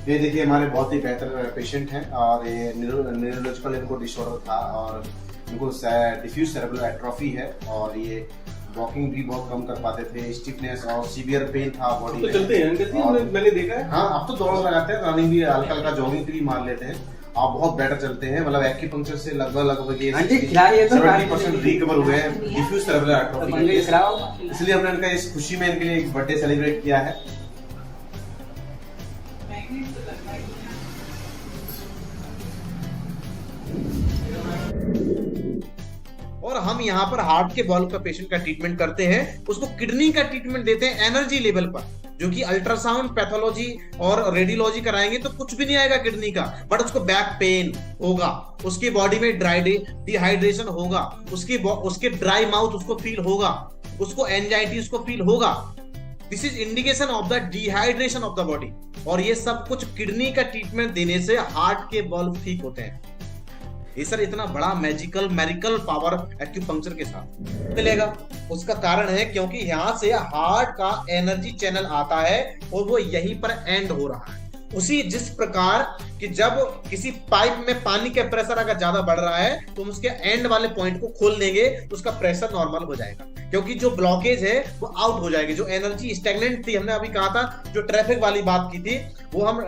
ये देखिए हमारे बहुत ही बेहतर पेशेंट हैं और ये न्यूरोलॉजिकल इनको डिसऑर्डर था और इनको डिफ्यूज सेरेब्रल एट्रोफी है और ये वॉकिंग भी बहुत कम कर पाते थे, स्टिफनेस और सीवियर पेन था बॉडी तो में। चलते हैं अंकल जी, मैंने देखा है। हाँ, अब तो दौड़ लगाते हैं, रनिंग भी हल्का हल्का जॉगिंग भी मार लेते हैं। आप बहुत बेटर चलते हैं, मतलब एक्यूपंक्चर से लगभग ये 70% रिकवर हुए हैं डिफ्यूज सेरेब्रल एट्रोफी। इसलिए हमने इनका इस खुशी में इनके लिए एक बर्थडे सेलिब्रेट किया है। और हम यहाँ पर हार्ट के वॉल्व का पेशेंट का ट्रीटमेंट करते हैं, उसको किडनी का ट्रीटमेंट देते हैं एनर्जी लेवल पर, जो कि अल्ट्रासाउंड पैथोलॉजी और रेडियोलॉजी कराएंगे तो कुछ भी नहीं आएगा किडनी का, बट उसको बैक पेन होगा, उसकी बॉडी में डिहाइड्रेशन होगा, उसके ड्राई माउथ उसको फील होगा, उसको एंजाइटी उसको फील होगा। This is indication of the dehydration of the body. और ये सब कुछ किडनी का ट्रीटमेंट देने से हार्ट के वॉल्व ठीक होते हैं। ये सर इतना बड़ा मेरिकल पावर एक्यूपंक्चर के साथ मिलेगा, उसका कारण है क्योंकि यहाँ से हार्ट का एनर्जी चैनल आता है और वो यहीं पर एंड हो रहा है। उसी जिस प्रकार कि जब किसी पाइप में पानी का प्रेशर अगर ज्यादा बढ़ रहा है तो हम उसके एंड वाले पॉइंट को खोल देंगे, उसका प्रेशर नॉर्मल हो जाएगा, क्योंकि जो ब्लॉकेज है वो आउट हो जाएगी। जो एनर्जी स्टैग्नेंट थी, हमने अभी कहा था जो ट्रैफिक वाली बात की थी, वो हम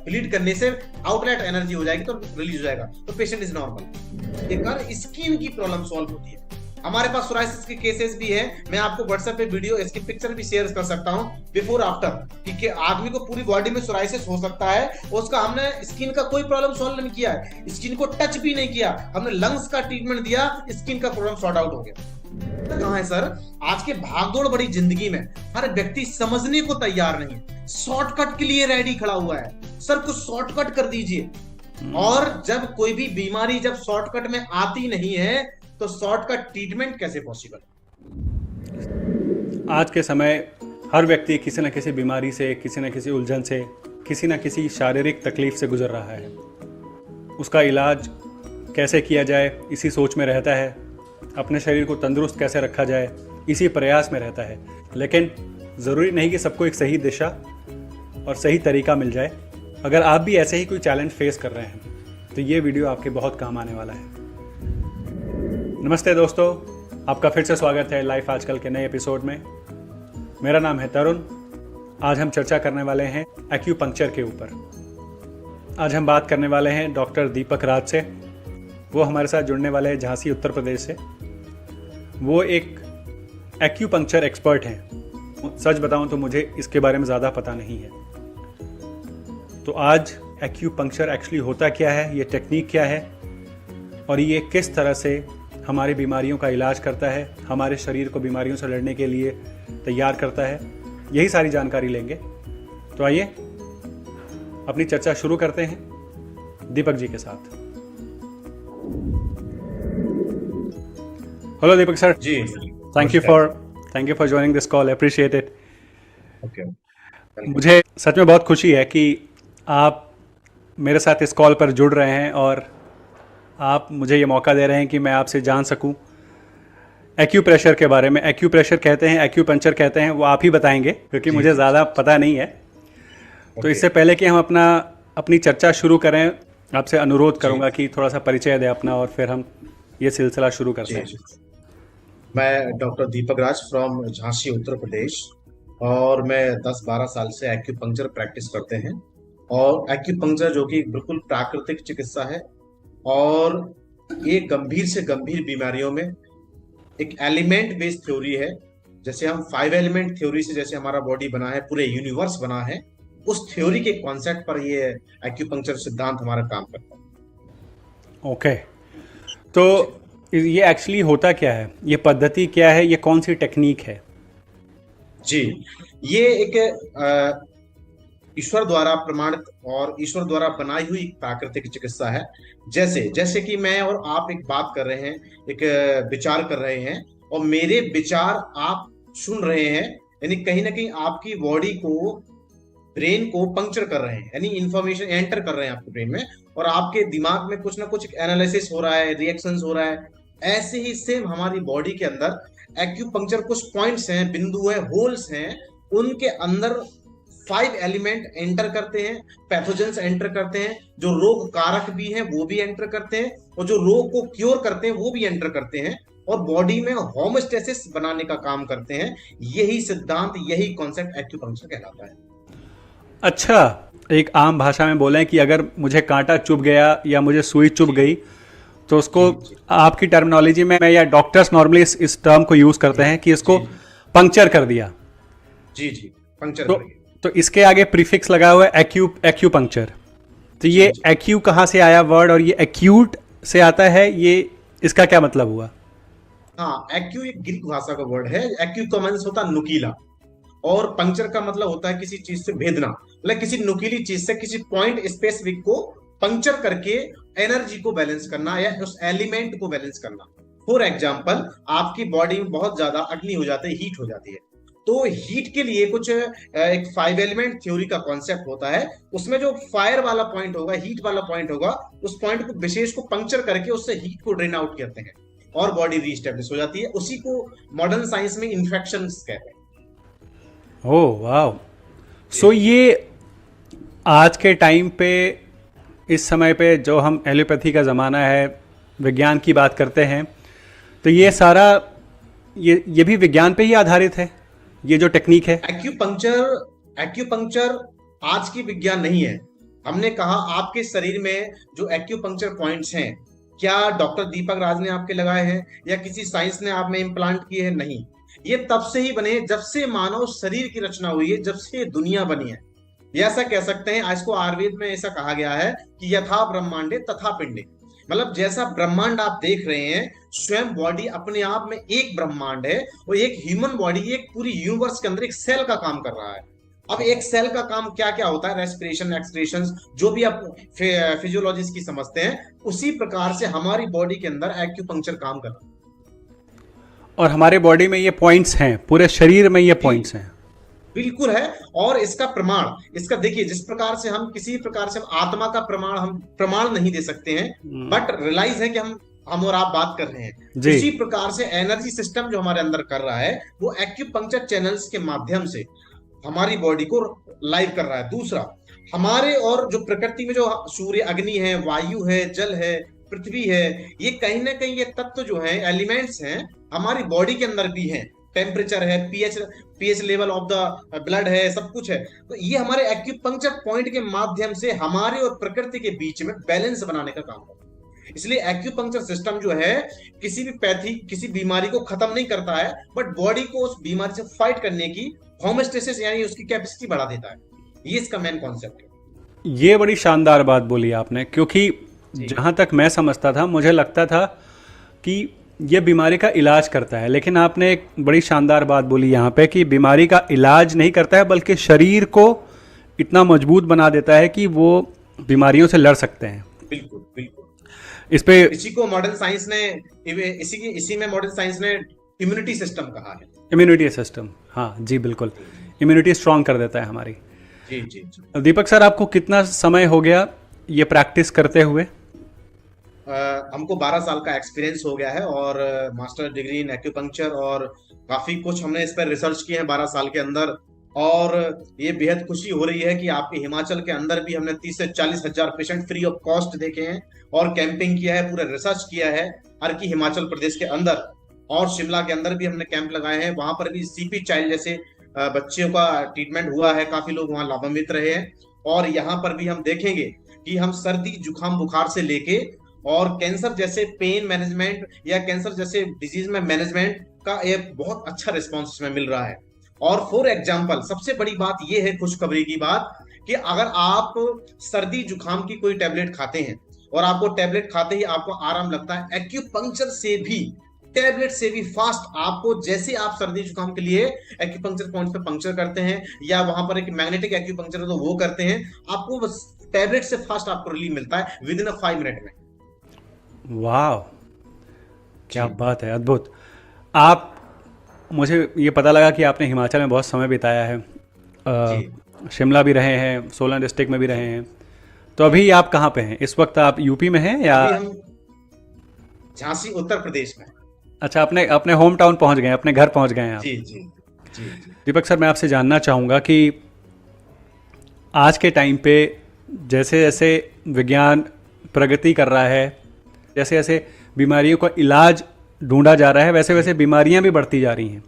ब्लीड करने से आउटलेट एनर्जी हो जाएगी तो रिलीज हो जाएगा, तो पेशेंट इज नॉर्मल। एक बार स्किन की प्रॉब्लम सॉल्व होती है। हमारे पास सोराइसिस के केसेस भी है, मैं आपको व्हाट्सएप पे वीडियो इसकी पिक्चर भी शेयर कर सकता हूं बिफोर आफ्टर, कि आदमी को पूरी बॉडी में सोराइसिस हो सकता है, उसका हमने स्किन का कोई प्रॉब्लम सॉल्व नहीं किया है, स्किन को टच भी नहीं किया, हमने लंग्स का ट्रीटमेंट दिया, स्किन का प्रॉब्लम सॉर्ट आउट हो गया। कहां है सर, आज के भागदौड़ बड़ी जिंदगी में हर व्यक्ति समझने को तैयार नहीं है, शॉर्टकट के लिए रेडी खड़ा हुआ है, सर कुछ शॉर्टकट कर दीजिए। और जब कोई भी बीमारी जब शॉर्टकट में आती नहीं है तो शॉर्टकट ट्रीटमेंट कैसे पॉसिबल? आज के समय हर व्यक्ति किसी न किसी बीमारी से, किसी न किसी उलझन से, किसी न किसी शारीरिक तकलीफ से गुजर रहा है। उसका इलाज कैसे किया जाए इसी सोच में रहता है, अपने शरीर को तंदुरुस्त कैसे रखा जाए इसी प्रयास में रहता है। लेकिन ज़रूरी नहीं कि सबको एक सही दिशा और सही तरीका मिल जाए। अगर आप भी ऐसे ही कोई चैलेंज फेस कर रहे हैं तो ये वीडियो आपके बहुत काम आने वाला है। नमस्ते दोस्तों, आपका फिर से स्वागत है लाइफ आजकल के नए एपिसोड में। मेरा नाम है तरुण। आज हम चर्चा करने वाले हैं एक्यूपंक्चर के ऊपर। आज हम बात करने वाले हैं डॉक्टर दीपक राज से। वो हमारे साथ जुड़ने वाले हैं झांसी उत्तर प्रदेश से। वो एक एक्यूपंक्चर एक्सपर्ट हैं। सच बताऊं तो मुझे इसके बारे में ज़्यादा पता नहीं है। तो आज एक्यूपंक्चर एक्चुअली होता क्या है, ये टेक्निक क्या है और ये किस तरह से हमारी बीमारियों का इलाज करता है, हमारे शरीर को बीमारियों से लड़ने के लिए तैयार करता है, यही सारी जानकारी लेंगे। तो आइए अपनी चर्चा शुरू करते हैं दीपक जी के साथ। Hello Deepak sir ji, thank you for joining this call, appreciate it. Okay, मुझे सच में बहुत खुशी है कि आप मेरे साथ इस कॉल पर जुड़ रहे हैं और आप मुझे ये मौका दे रहे हैं कि मैं आपसे जान सकूं एक्यूप्रेशर के बारे में। एक्यूप्रेशर कहते हैं, एक्यूपंक्चर कहते हैं, वो आप ही बताएंगे क्योंकि मुझे ज़्यादा पता नहीं है। तो इससे पहले कि हम अपनी चर्चा शुरू करें, आपसे अनुरोध करूंगा कि थोड़ा सा परिचय दें अपना और फिर हम ये सिलसिला शुरू करते हैं। मैं डॉक्टर दीपक राज फ्रॉम झांसी उत्तर प्रदेश और मैं 10-12 साल से एक्यूपंक्चर प्रैक्टिस करते हैं। और एक्यूपंक्चर जो कि बिल्कुल प्राकृतिक चिकित्सा है और ये गंभीर से गंभीर बीमारियों में एक एलिमेंट बेस्ड थ्योरी है। जैसे हम 5 एलिमेंट थ्योरी से जैसे हमारा बॉडी बना है, पूरे यूनिवर्स बना है, उस थ्योरी के कॉन्सेप्ट पर ये एक्यूपंक्चर सिद्धांत हमारा काम करता है। ओके, तो ये एक्चुअली होता क्या है, ये पद्धति क्या है, ये कौन सी टेक्निक है? जी, ये एक ईश्वर द्वारा प्रमाणित और ईश्वर द्वारा बनाई हुई प्राकृतिक चिकित्सा है। जैसे कि मैं और आप एक बात कर रहे हैं, एक विचार कर रहे हैं और मेरे विचार आप सुन रहे हैं, यानी कहीं ना कहीं आपकी बॉडी को, ब्रेन को पंक्चर कर रहे हैं, यानी इंफॉर्मेशन एंटर कर रहे हैं आपके ब्रेन में और आपके दिमाग में कुछ ना कुछ एनालिसिस हो रहा है, रिएक्शंस हो रहा है। ऐसे ही सेम हमारी बॉडी के अंदर एक्यूपंक्चर कुछ पॉइंट्स हैं, बिंदु है, होल्स हैं, उनके अंदर 5 एलिमेंट एंटर करते हैं, पैथोजेंस एंटर करते हैं, जो रोग कारक भी हैं वो भी एंटर करते हैं, और जो रोग को क्योर करते हैं वो भी एंटर करते हैं, और बॉडी में होमोस्टेसिस बनाने का काम करते हैं। यही सिद्धांत, यही कॉन्सेप्ट एक्यूपंक्चर कहलाता है। अच्छा, एक आम भाषा में बोलें कि अगर मुझे कांटा चुभ गया या मुझे सुई चुभ गई, तो उसको आपकी टर्मिनोलॉजी में या डॉक्टर्स नॉर्मली इस टर्म को यूज करते हैं कि इसको पंक्चर कर दिया। जी जी, पंक्चर तो इसके आगे प्रीफिक्स लगा हुआ है एक्यूपंक्चर। तो ये एक्यू कहाँ से आया वर्ड, और ये एक्यूट से आता है, ये इसका क्या मतलब हुआ? हाँ, एक्यू एक ग्रीक भाषा का वर्ड है। एक्यू का मींस होता है नुकीला, और पंक्चर का मतलब होता है किसी चीज से भेदना, मतलब किसी नुकीली चीज से किसी पॉइंट स्पेसिफिक को पंक्चर करके एनर्जी को बैलेंस करना या उस एलिमेंट को बैलेंस करना। फॉर एग्जाम्पल, आपकी बॉडी में बहुत ज्यादा अग्नि हो जाती है, हीट हो जाती है, तो हीट के लिए कुछ एक 5 एलिमेंट थ्योरी का कॉन्सेप्ट होता है। उसमें जो फायर वाला पॉइंट होगा, हीट वाला पॉइंट होगा, उस पॉइंट को विशेष को पंक्चर करके उससे हीट को ड्रेन आउट करते हैं और बॉडी रीस्टेब्लिश हो जाती है। उसी को मॉडर्न साइंस में इन्फेक्शन कहते हैं। ओह वाह। सो ये आज के टाइम पे, इस समय पे जो हम एलोपैथी का ज़माना है, विज्ञान की बात करते हैं, तो ये सारा ये भी विज्ञान पे ही आधारित है, ये जो टेक्निक है। एक्यूपंक्चर आज की विज्ञान नहीं है। हमने कहा आपके शरीर में जो एक्यूपंक्चर पॉइंट्स हैं, क्या डॉक्टर दीपक राज ने आपके लगाए हैं या किसी साइंस ने आप में इम्प्लांट किए हैं? नहीं, ये तब से ही बने जब से मानव शरीर की रचना हुई है, जब से दुनिया बनी है। ये ऐसा कह सकते हैं, इसको आयुर्वेद में ऐसा कहा गया है कि यथा ब्रह्मांडे तथा पिंडे, मतलब जैसा ब्रह्मांड आप देख रहे हैं, स्वयं बॉडी अपने आप में एक ब्रह्मांड है, और एक ह्यूमन बॉडी एक पूरी यूनिवर्स के अंदर एक सेल का काम कर रहा है। अब एक सेल का काम क्या क्या होता है, रेस्पिरेशन, एक्सक्रीशन, जो भी आप फिजियोलॉजिस्ट की समझते हैं, उसी प्रकार से हमारी बॉडी के अंदर एक्यूपंक्चर काम कर रहा है। और हमारे बॉडी में ये पॉइंट्स हैं, पूरे शरीर में ये पॉइंट्स हैं। बिल्कुल है। और इसका प्रमाण, इसका देखिए, जिस प्रकार से हम किसी प्रकार से हम आत्मा का प्रमाण नहीं दे सकते हैं, बट रियलाइज है कि हम और आप बात कर रहे हैं, उसी प्रकार से एनर्जी सिस्टम जो हमारे अंदर कर रहा है, वो एक्यूपंक्चर चैनल्स के माध्यम से हमारी बॉडी को लाइव कर रहा है। दूसरा, हमारे और जो प्रकृति में जो सूर्य, अग्नि है, वायु है, जल है, पृथ्वी है, ये कहीं ना कहीं ये तत्व जो है, एलिमेंट्स हैं, हमारी बॉडी के अंदर भी हैं। टेम्परेचर है, pH level of the blood है, सब कुछ है। तो ये हमारे एक्यूपंक्चर पॉइंट के माध्यम से हमारे और प्रकृति के बीच में बैलेंस बनाने का काम करता है। इसलिए एक्यूपंक्चर सिस्टम जो है, किसी भी पैथी, किसी बीमारी को खत्म नहीं करता है, बट बॉडी को उस बीमारी से फाइट करने की होमोस्टेसिस यानी उसकी कैपेसिटी बढ़ा देता है। ये इसका मेन कॉन्सेप्ट है। ये बड़ी शानदार बात बोली आपने, क्योंकि जहां तक मैं समझता था, मुझे लगता था कि ये बीमारी का इलाज करता है, लेकिन आपने एक बड़ी शानदार बात बोली यहाँ पे कि बीमारी का इलाज नहीं करता है, बल्कि शरीर को इतना मजबूत बना देता है कि वो बीमारियों से लड़ सकते हैं। बिल्कुल बिल्कुल। इसी को मॉडर्न साइंस ने, इसी में मॉडर्न साइंस ने इम्यूनिटी सिस्टम कहा है। इम्यूनिटी सिस्टम, हाँ जी बिल्कुल, इम्यूनिटी स्ट्रांग कर देता है हमारी। जी जी जी। दीपक सर, आपको कितना समय हो गया ये प्रैक्टिस करते हुए? हमको 12 साल का एक्सपीरियंस हो गया है, और मास्टर डिग्री इन एक्यूपंक्चर, और काफी कुछ हमने इस पर रिसर्च किए हैं 12 साल के अंदर। और ये बेहद खुशी हो रही है कि आपके हिमाचल के अंदर भी हमने 30 से 40 हजार पेशेंट फ्री ऑफ कॉस्ट देखे हैं, और कैंपिंग किया है, पूरा रिसर्च किया है हर की हिमाचल प्रदेश के अंदर, और शिमला के अंदर भी हमने कैंप लगाए हैं। वहां पर भी सीपी चाइल्ड जैसे बच्चों का ट्रीटमेंट हुआ है, काफी लोग वहां लाभान्वित रहे हैं। और यहाँ पर भी हम देखेंगे कि हम सर्दी, जुकाम, बुखार से लेके और कैंसर जैसे पेन मैनेजमेंट या कैंसर जैसे डिजीज में मैनेजमेंट का एक बहुत अच्छा रिस्पॉन्स इसमें मिल रहा है। और फॉर एग्जाम्पल, सबसे बड़ी बात यह है, खुशखबरी की बात, कि अगर आप सर्दी जुकाम की कोई टेबलेट खाते हैं और आपको टेबलेट खाते ही आपको आराम लगता है, एक्यूपंक्चर से भी, टेबलेट से भी फास्ट आपको, जैसे आप सर्दी जुकाम के लिए एक्यूपंक्चर पॉइंट पे पंक्चर करते हैं या वहां पर एक मैग्नेटिक एक्यूपंक्चर है तो वो करते हैं, आपको बस टेबलेट से फास्ट आपको रिलीफ मिलता है विद इन 5 मिनट में। वाह, क्या बात है, अद्भुत। आप, मुझे ये पता लगा कि आपने हिमाचल में बहुत समय बिताया है, शिमला भी रहे हैं, सोलन डिस्ट्रिक्ट में भी रहे हैं, तो अभी आप कहाँ पे हैं इस वक्त? आप यूपी में हैं या? हम झांसी, उत्तर प्रदेश में। अच्छा, अपने होम टाउन पहुँच गए, अपने घर पहुँच गए हैं आप। जी जी जी। दीपक सर, मैं आपसे जानना चाहूँगा कि आज के टाइम पे जैसे जैसे विज्ञान प्रगति कर रहा है, जैसे जैसे बीमारियों का इलाज ढूंढा जा रहा है, वैसे वैसे बीमारियां भी बढ़ती जा रही हैं,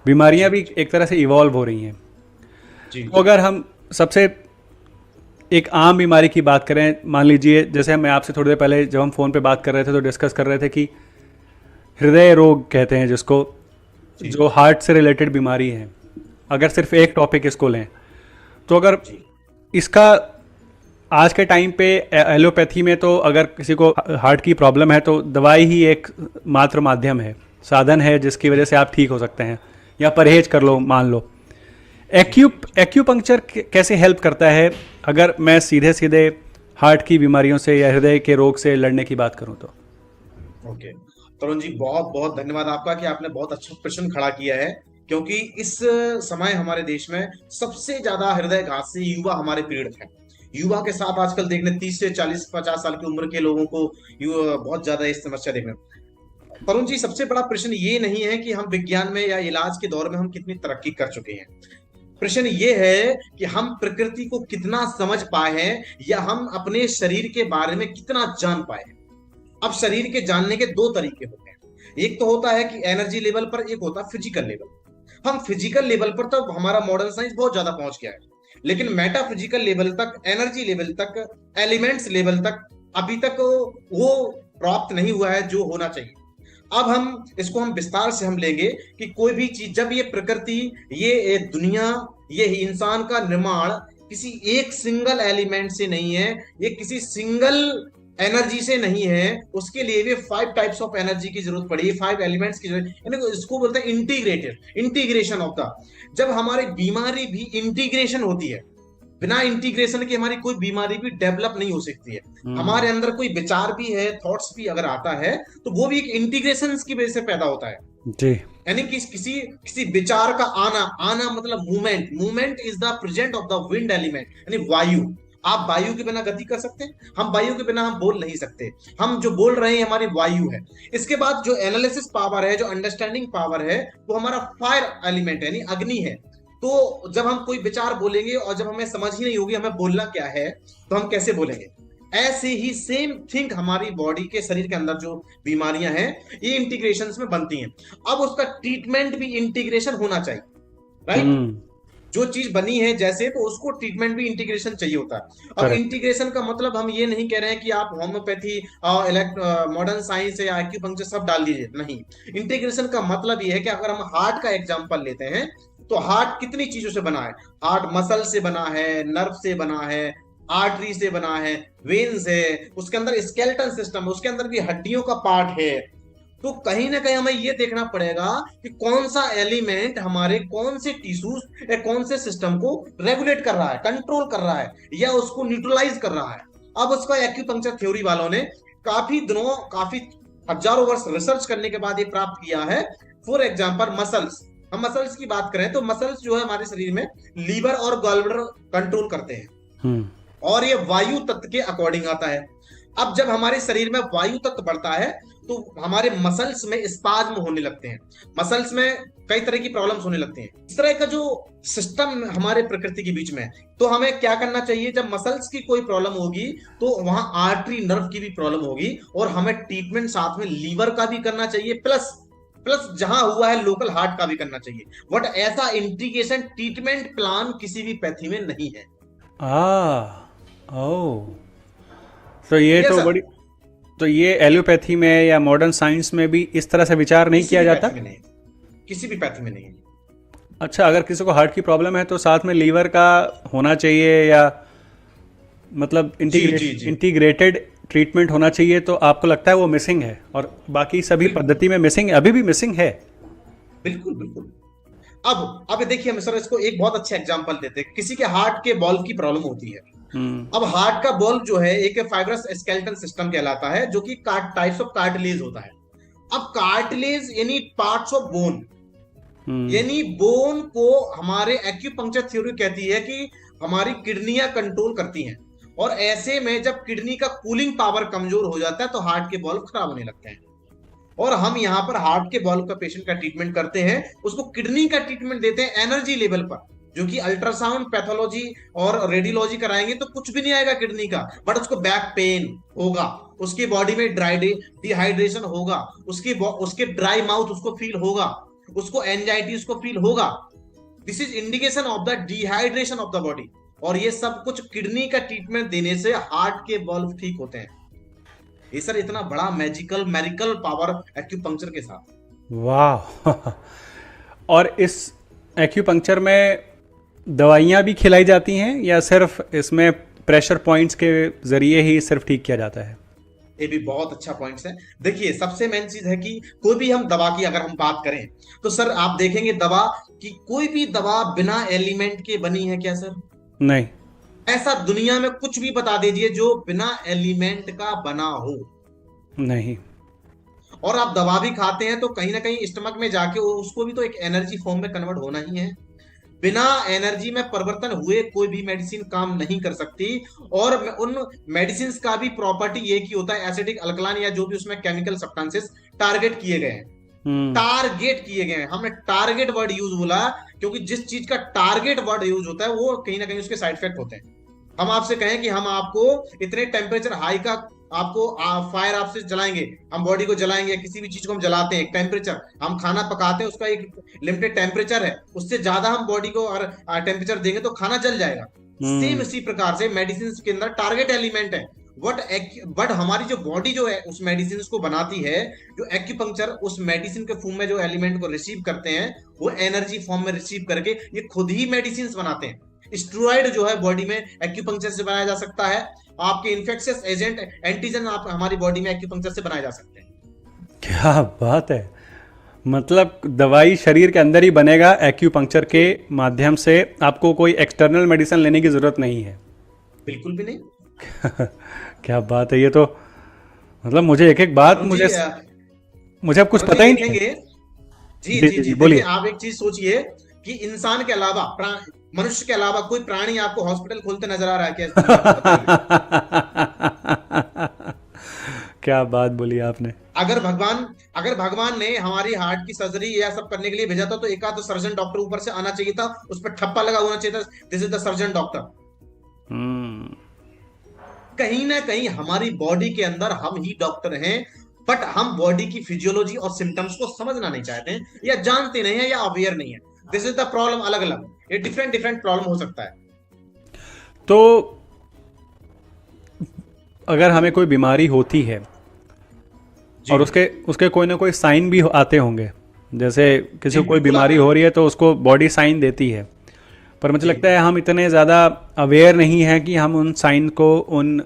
बीमारियां भी एक तरह से इवॉल्व हो रही हैं। तो अगर हम सबसे एक आम बीमारी की बात करें, मान लीजिए जैसे मैं आपसे थोड़ी देर पहले जब हम फ़ोन पे बात कर रहे थे तो डिस्कस कर रहे थे कि हृदय रोग कहते हैं जिसको, जो हार्ट से रिलेटेड बीमारी है, अगर सिर्फ एक टॉपिक इसको लें तो अगर इसका आज के टाइम पे एलोपैथी में तो अगर किसी को हार्ट की प्रॉब्लम है तो दवाई ही एक मात्र माध्यम है, साधन है जिसकी वजह से आप ठीक हो सकते हैं या परहेज कर लो, मान लो। एक्यूपंक्चर कैसे हेल्प करता है अगर मैं सीधे सीधे हार्ट की बीमारियों से या हृदय के रोग से लड़ने की बात करूं तो? ओके तरुण जी, बहुत बहुत धन्यवाद आपका कि आपने बहुत अच्छा प्रश्न खड़ा किया है, क्योंकि इस समय हमारे देश में सबसे ज्यादा हृदय घात से युवा हमारे पीड़ित हैं। युवा के साथ आजकल देखने 30 से 40-50 साल की उम्र के लोगों को बहुत ज्यादा इस समस्या देखने। तरुण जी, सबसे बड़ा प्रश्न ये नहीं है कि हम विज्ञान में या इलाज के दौर में हम कितनी तरक्की कर चुके हैं। प्रश्न ये है कि हम प्रकृति को कितना समझ पाए हैं या हम अपने शरीर के बारे में कितना जान पाए हैं। अब शरीर के जानने के दो तरीके होते हैं, एक तो होता है कि एनर्जी लेवल पर, एक होता है फिजिकल लेवल। हम फिजिकल लेवल पर तो हमारा मॉडर्न साइंस बहुत ज्यादा पहुंच गया है, लेकिन मेटाफिजिकल लेवल तक, एनर्जी लेवल तक, एलिमेंट्स लेवल तक अभी तक वो प्राप्त नहीं हुआ है जो होना चाहिए। अब हम इसको हम विस्तार से हम लेंगे कि कोई भी चीज, जब ये प्रकृति, ये दुनिया, ये इंसान का निर्माण किसी एक सिंगल एलिमेंट से नहीं है, ये किसी सिंगल एनर्जी से नहीं है, उसके लिए भी 5 टाइप्स ऑफ एनर्जी की जरूरत पड़ी है, 5 एलिमेंट्स की जरूरत, यानी इसको बोलते हैं इंटीग्रेशन ऑफ द। जब हमारी बीमारी भी इंटीग्रेशन होती है, बिना इंटीग्रेशन के हमारी कोई बीमारी भी डेवलप नहीं हो सकती है। हमारे अंदर कोई विचार भी है, थॉट्स भी अगर आता है तो वो भी एक इंटीग्रेशन की वजह से पैदा होता है जी। यानी कि किसी विचार का आना मतलब movement is the present of the wind element, यानी वायु। आप वायु के बिना गति कर सकते हैं, हम वायु के बिना हम बोल नहीं सकते। हम जो बोल रहे हैं हमारी वायु है। इसके बाद जो एनालिसिस पावर है, जो अंडरस्टैंडिंग पावर है, वो हमारा फायर एलिमेंट यानी अग्नि है। तो जब हम कोई विचार बोलेंगे और जब हमें समझ ही नहीं होगी हमें बोलना क्या है, तो हम कैसे बोलेंगे? ऐसे ही सेम थिंग हमारी बॉडी के, शरीर के अंदर जो बीमारियां हैं ये इंटीग्रेशन में बनती हैं। अब उसका ट्रीटमेंट भी इंटीग्रेशन होना चाहिए, राइट? जो चीज बनी है जैसे, तो उसको ट्रीटमेंट भी इंटीग्रेशन चाहिए होता है। अब इंटीग्रेशन का मतलब हम ये नहीं कह रहे हैं कि आप होम्योपैथी, मॉडर्न साइंस या एक्यूपंक्चर सब डाल दीजिए, नहीं। इंटीग्रेशन का मतलब ये है कि अगर हम हार्ट का एग्जांपल लेते हैं तो हार्ट कितनी चीजों से बना है? हार्ट मसल से बना है, नर्व से बना है, आर्टरी से बना है, वेन्स है, उसके अंदर स्केलेटन सिस्टम है, उसके अंदर भी हड्डियों का पार्ट है। तो कहीं ना कहीं हमें ये देखना पड़ेगा कि कौन सा एलिमेंट हमारे कौन से टिश्यूज या कौन से सिस्टम को रेगुलेट कर रहा है, कंट्रोल कर रहा है या उसको न्यूट्रलाइज कर रहा है। अब उसका एक्यूपंक्चर थ्योरी वालों ने काफी दिनों, काफी हजारों वर्ष रिसर्च करने के बाद ये प्राप्त किया है। फॉर एग्जाम्पल मसल्स, हम मसल्स की बात करें तो मसल्स जो है हमारे शरीर में लीवर और गॉलब्लैडर कंट्रोल करते हैं और ये वायु तत्व के अकॉर्डिंग आता है। अब जब हमारे शरीर में वायु तत्व बढ़ता है तो हमारे मसल्स में स्पाज्म होने लगते हैं, मसल्स में कई तरह की प्रॉब्लम्स होने लगती हैं। इस तरह का जो सिस्टम हमारे प्रकृति के बीच में है, तो हमें क्या करना चाहिए? जब मसल्स की कोई प्रॉब्लम होगी तो वहां आर्टरी, नर्व की भी प्रॉब्लम होगी और हमें ट्रीटमेंट साथ में लीवर का भी करना चाहिए, प्लस जहां हुआ है लोकल हार्ट का भी करना चाहिए। बट ऐसा इंटीग्रेशन ट्रीटमेंट प्लान किसी भी पैथी में नहीं है। तो ये तो बड़ी, तो ये एलोपैथी में या मॉडर्न साइंस में भी इस तरह से विचार नहीं किया जाता? किसी भी पैथी में नहीं। अच्छा, अगर किसी को हार्ट की प्रॉब्लम है तो साथ में लीवर का होना चाहिए या मतलब इंटीग्रेटेड ट्रीटमेंट होना चाहिए, तो आपको लगता है वो मिसिंग है और बाकी सभी पद्धति में मिसिंग है, अभी भी मिसिंग है? बिल्कुल बिल्कुल। अब देखिए हम सर इसको एक बहुत अच्छा एग्जांपल देते हैं। किसी के हार्ट के बॉल की प्रॉब्लम होती है। अब हार्ट का बॉल जो है एक फाइब्रस स्केलेटन सिस्टम कहलाता है, जो कि टाइप्स ऑफ कार्टिलेज होता है। अब कार्टिलेज यानी पार्ट्स ऑफ बोन, यानी बोन को हमारे एक्यूपंक्चर थ्योरी कहती है कि हमारी किडनियां कंट्रोल करती हैं, और ऐसे में जब किडनी का कूलिंग पावर कमजोर हो जाता है तो हार्ट के बॉल खराब होने लगते हैं। और हम यहाँ पर हार्ट के बॉल का पेशेंट का ट्रीटमेंट करते हैं, उसको किडनी का ट्रीटमेंट देते हैं एनर्जी लेवल पर। जो कि अल्ट्रासाउंड पैथोलॉजी और रेडियोलॉजी कराएंगे तो कुछ भी नहीं आएगा किडनी का, बट उसको बैक पेन होगा, उसकी बॉडी में डिहाइड्रेशन होगा, उसके ड्राई माउथ उसको फील होगा, उसको एंजाइटी उसको फील होगा। This is indication of the dehydration of the body. और ये सब कुछ किडनी का ट्रीटमेंट देने से हार्ट के बल्ब ठीक होते हैं। ये सर इतना बड़ा मैजिकल पावर एक्यूपंक्चर के साथ। वाह। और इस एक्यूपंक्चर में दवाइयाँ भी खिलाई जाती हैं या सिर्फ इसमें प्रेशर पॉइंट्स के जरिए ही सिर्फ ठीक किया जाता है? ये भी बहुत अच्छा पॉइंट्स है। देखिए सबसे मेन चीज है कि कोई भी हम दवा की अगर हम बात करें तो सर आप देखेंगे दवा की कोई भी दवा बिना एलिमेंट के बनी है क्या सर? नहीं। ऐसा दुनिया में कुछ भी बता दीजिए जो बिना एलिमेंट का बना हो। नहीं। और आप दवा भी खाते हैं तो कहीं ना कहीं स्टमक में जाके उसको भी तो एक एनर्जी फॉर्म में कन्वर्ट होना ही है। बिना एनर्जी में परिवर्तन हुए कोई भी मेडिसिन काम नहीं कर सकती। और उन मेडिसिन का भी प्रॉपर्टी ये की होता है एसिडिक अल्कलाइन या जो भी उसमें केमिकल सब्सटेंसेस टारगेट किए गए हैं। टारगेट किए गए हैं, हमने टारगेट वर्ड यूज बोला क्योंकि जिस चीज का टारगेट वर्ड यूज होता है वो कहीं ना कहीं उसके साइड इफेक्ट होते हैं। हम आपसे कहें कि हम आपको इतने टेम्परेचर हाई का आपको फायर आपसे जलाएंगे, हम बॉडी को जलाएंगे, किसी भी चीज को हम जलाते हैं एक टेम्परेचर, हम खाना पकाते हैं उसका एक लिमिटेड टेम्परेचर है, उससे ज्यादा हम बॉडी को और टेम्परेचर देंगे तो खाना जल जाएगा। सेम इसी प्रकार से मेडिसिन के अंदर टारगेट एलिमेंट है बट हमारी जो बॉडी जो है उस मेडिसिन को बनाती है। जो एक्यूपंक्चर उस मेडिसिन के फॉर्म में जो एलिमेंट को रिसीव करते हैं वो एनर्जी फॉर्म में रिसीव करके ये खुद ही मेडिसिन बनाते हैं। स्टेरॉइड जो है बॉडी में एक्यूपंक्चर से बनाया जा सकता है। आपके इन्फेक्शियस एजेंट एंटीजन आप हमारी बॉडी में एक्यूपंक्चर से बनाए जा सकते हैं। क्या बात है, मतलब दवाई शरीर के अंदर ही बनेगा एक्यूपंक्चर के माध्यम से, आपको कोई एक्सटर्नल मेडिसिन लेने की जरूरत नहीं है? बिल्कुल भी नहीं। क्या बात है, ये तो मतलब मुझे एक एक बात मुझे अब कुछ पता ही नहीं है। जी बोलिए। आप एक चीज सोचिए कि इंसान के अलावा मनुष्य के अलावा कोई प्राणी आपको हॉस्पिटल खोलते नजर आ रहा है क्या? क्या बात बोली आपने। अगर भगवान ने हमारी हार्ट की सर्जरी या सब करने के लिए भेजा था तो एक आध तो सर्जन डॉक्टर ऊपर से आना चाहिए था, उस पर ठप्पा लगा होना चाहिए था, this is the surgeon doctor. कहीं ना कहीं हमारी बॉडी के अंदर हम ही डॉक्टर हैं, बट हम बॉडी की फिजियोलॉजी और सिम्टम्स को समझना नहीं चाहते हैं या जानते नहीं है या अवेयर नहीं है। This is the problem. अलग अलग ये डिफरेंट प्रॉब्लम हो सकता है। तो अगर हमें कोई बीमारी होती है और उसके कोई ना कोई साइन भी आते होंगे, जैसे किसी को कोई बीमारी हो रही है तो उसको बॉडी साइन देती है, पर मुझे लगता है हम इतने ज़्यादा अवेयर नहीं हैं कि हम उन साइन को, उन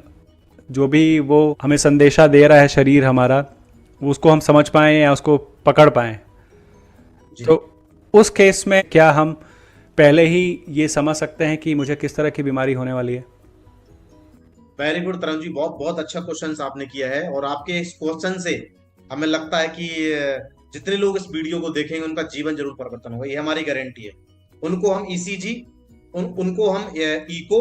जो भी वो हमें संदेशा दे रहा है शरीर हमारा, उसको हम समझ पाएँ या उसको पकड़ पाएँ। तो उस केस में क्या हम पहले ही ये समझ सकते हैं कि मुझे किस तरह की बीमारी होने वाली है? वेरी गुड तरन जी, बहुत बहुत अच्छा क्वेश्चन आपने किया है। और आपके इस क्वेश्चन से हमें लगता है कि जितने लोग इस वीडियो को देखेंगे उनका जीवन जरूर परिवर्तन होगा, ये हमारी गारंटी है। उनको हम ईसीजी, उनको हम इको,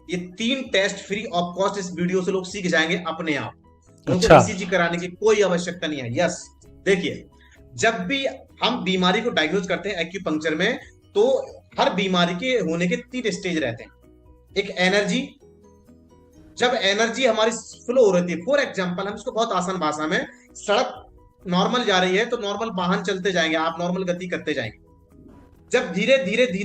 ये 3 टेस्ट फ्री ऑफ कॉस्ट इस वीडियो से लोग सीख जाएंगे अपने आप। उनको ईसीजी कराने की कोई आवश्यकता नहीं है। यस, देखिए जब भी हम बीमारी को डायग्नोज करते हैं एक्यूपंक्चर में तो हर बीमारी के होने के 3 स्टेज रहते हैं। एक एनर्जी, जब एनर्जी हमारी फ्लो हो रही है, फॉर एग्जांपल हम इसको बहुत आसान भाषा में, सड़क नॉर्मल जा रही है तो नॉर्मल वाहन चलते जाएंगे, आप नॉर्मल गति करते जाएंगे। जब धीरे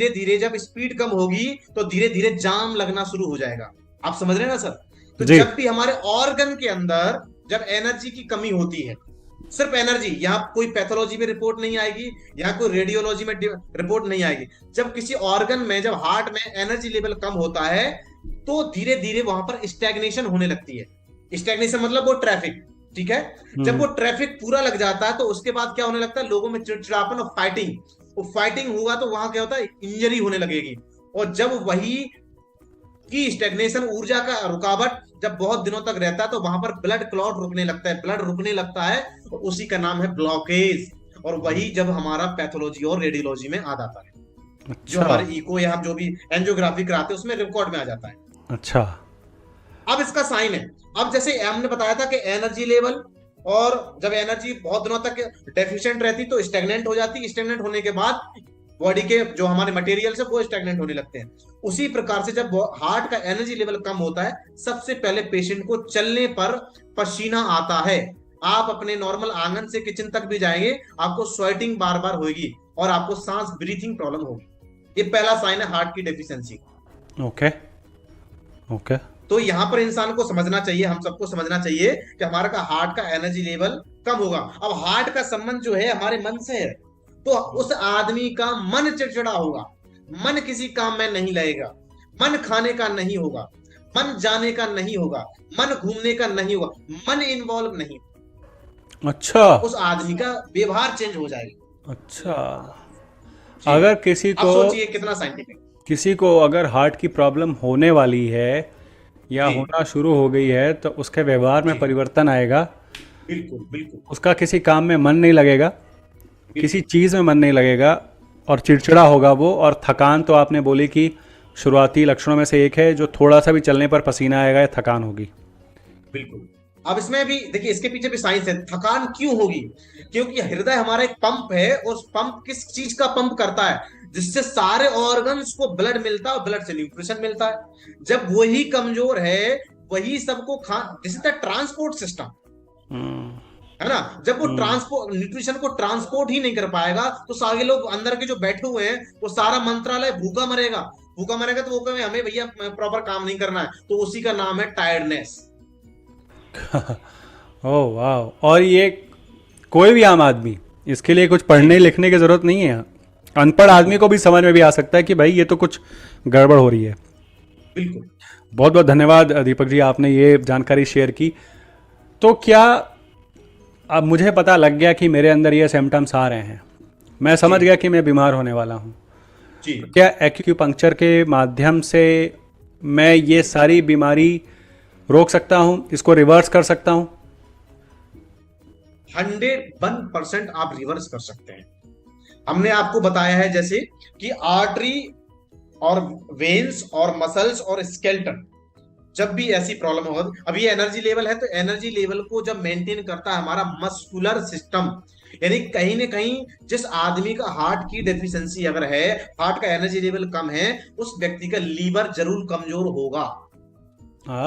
धीरे जब स्पीड कम होगी तो धीरे धीरे जाम लगना शुरू हो जाएगा। आप समझ रहे हैं ना सर? तो जब भी हमारे ऑर्गन के अंदर जब एनर्जी की कमी होती है, सिर्फ एनर्जी, यहाँ कोई पैथोलॉजी में रिपोर्ट नहीं आएगी, यहाँ कोई रेडियोलॉजी में रिपोर्ट नहीं आएगी, जब किसी ऑर्गन में, जब हार्ट में एनर्जी लेवल कम होता है तो धीरे धीरे वहां पर स्टैग्नेशन होने लगती है। स्टैग्नेशन मतलब वो ट्रैफिक, ठीक है? जब वो ट्रैफिक पूरा लग जाता है तो उसके बाद क्या होने लगता है, लोगों में चिड़चिड़ापन और फाइटिंग, वो फाइटिंग होगा तो वहां क्या होता है, इंजरी होने लगेगी। और जब वही की स्टैग्नेशन, ऊर्जा का रुकावट जब बहुत दिनों तक रहता है तो वहां पर ब्लड क्लॉट रुकने लगता है, ब्लड रुकने लगता है, और उसी का नाम है ब्लॉकेज। और वही जब हमारा पैथोलॉजी और रेडियोलॉजी में आ जाता है, जो हमारे इको या हम जो भी एंजियोग्राफी कराते हैं उसमें रिकॉर्ड में आ जाता है। अच्छा, अब इसका साइन है, अब जैसे हमने बताया था कि एनर्जी लेवल, और जब एनर्जी बहुत दिनों तक डेफिशिएंट रहती तो स्टैग्नेंट हो जाती, स्टैग्नेंट होने के बाद बॉडी के जो हमारे मटेरियल्स है वो स्टैग्नेंट होने लगते हैं। उसी प्रकार से जब हार्ट का एनर्जी लेवल कम होता है, सबसे पहले पेशेंट को चलने पर पसीना आता है। आप अपने नॉर्मल आंगन से किचन तक भी जाएंगे, आपको स्वेटिंग बार बार होगी और आपको सांस ब्रीथिंग प्रॉब्लम होगी। ये पहला साइन है हार्ट की डेफिशिएंसी। Okay okay. तो यहाँ पर इंसान को समझना चाहिए, हम सबको समझना चाहिए कि हमारा का हार्ट का एनर्जी लेवल कम होगा। अब हार्ट का संबंध जो है हमारे मन से है, तो उस आदमी का मन चिड़चिड़ा होगा, मन किसी काम में नहीं लगेगा, मन खाने का नहीं होगा, मन जाने का नहीं होगा, मन घूमने का नहीं होगा, मन इन्वॉल्व नहीं। अच्छा, उस आदमी का व्यवहार चेंज हो जाएगा। अच्छा। अगर किसी अब को सोचिए कितना साइंटिफिक। किसी को अगर हार्ट की प्रॉब्लम होने वाली है या जी। होना शुरू हो गई है, तो उसके व्यवहार में जी। परिवर्तन आएगा, बिल्कुल बिल्कुल उसका किसी काम में मन नहीं लगेगा, किसी चीज़ में मन नहीं लगेगा और चिड़चिड़ा होगा वो। और थकान तो आपने बोली कि शुरुआती लक्षणों में से एक है, जो थोड़ा सा भी चलने पर पसीना आएगा या थकान होगी। बिल्कुल। अब इसमें भी देखिए, इसके पीछे भी साइंस है। थकान क्यों होगी? क्योंकि हृदय हमारा एक पंप है, उस पंप किस चीज का पंप करता है? जिससे सारे ऑर्गन्स को ब्लड मिलता है और ब्लड से न्यूट्रिशन मिलता है। जब वही कमजोर है, वही सबको this is the transport system, है ना। जब वो ट्रांसपोर्ट न्यूट्रिशन को ट्रांसपोर्ट ही नहीं कर पाएगा, तो सारे लोग अंदर के जो बैठे हुए हैं वो सारा मंत्रालय भूखा मरेगा। भूखा मरेगा तो वो कहेंगे हमें भैया प्रॉपर काम नहीं करना है, तो उसी का नाम है टायर्डनेस। ओह वाह। और ये कोई भी आम आदमी, इसके लिए कुछ पढ़ने लिखने की जरूरत नहीं है, अनपढ़ आदमी को भी समझ में भी आ सकता है कि भाई ये तो कुछ गड़बड़ हो रही है। बिल्कुल। बहुत बहुत धन्यवाद दीपक जी, आपने ये जानकारी शेयर की। तो क्या अब मुझे पता लग गया कि मेरे अंदर ये सिम्टम्स आ रहे हैं, मैं समझ गया कि मैं बीमार होने वाला हूँ। जी। क्या एक्यूपंक्चर के माध्यम से मैं ये सारी बीमारी रोक सकता हूँ, इसको रिवर्स कर सकता हूँ? 101% आप रिवर्स कर सकते हैं। हमने आपको बताया है जैसे कि आर्टरी और वेन्स और मसल्स और स्केलेटन, जब भी ऐसी प्रॉब्लम हो, अब ये एनर्जी लेवल है, तो एनर्जी लेवल को जब मेंटेन करता है हमारा मस्कुलर सिस्टम, यानी कहीं ना कहीं जिस आदमी का हार्ट की डेफिशिएंसी अगर है, हार्ट का एनर्जी लेवल कम है, उस व्यक्ति का लीवर जरूर कमजोर होगा।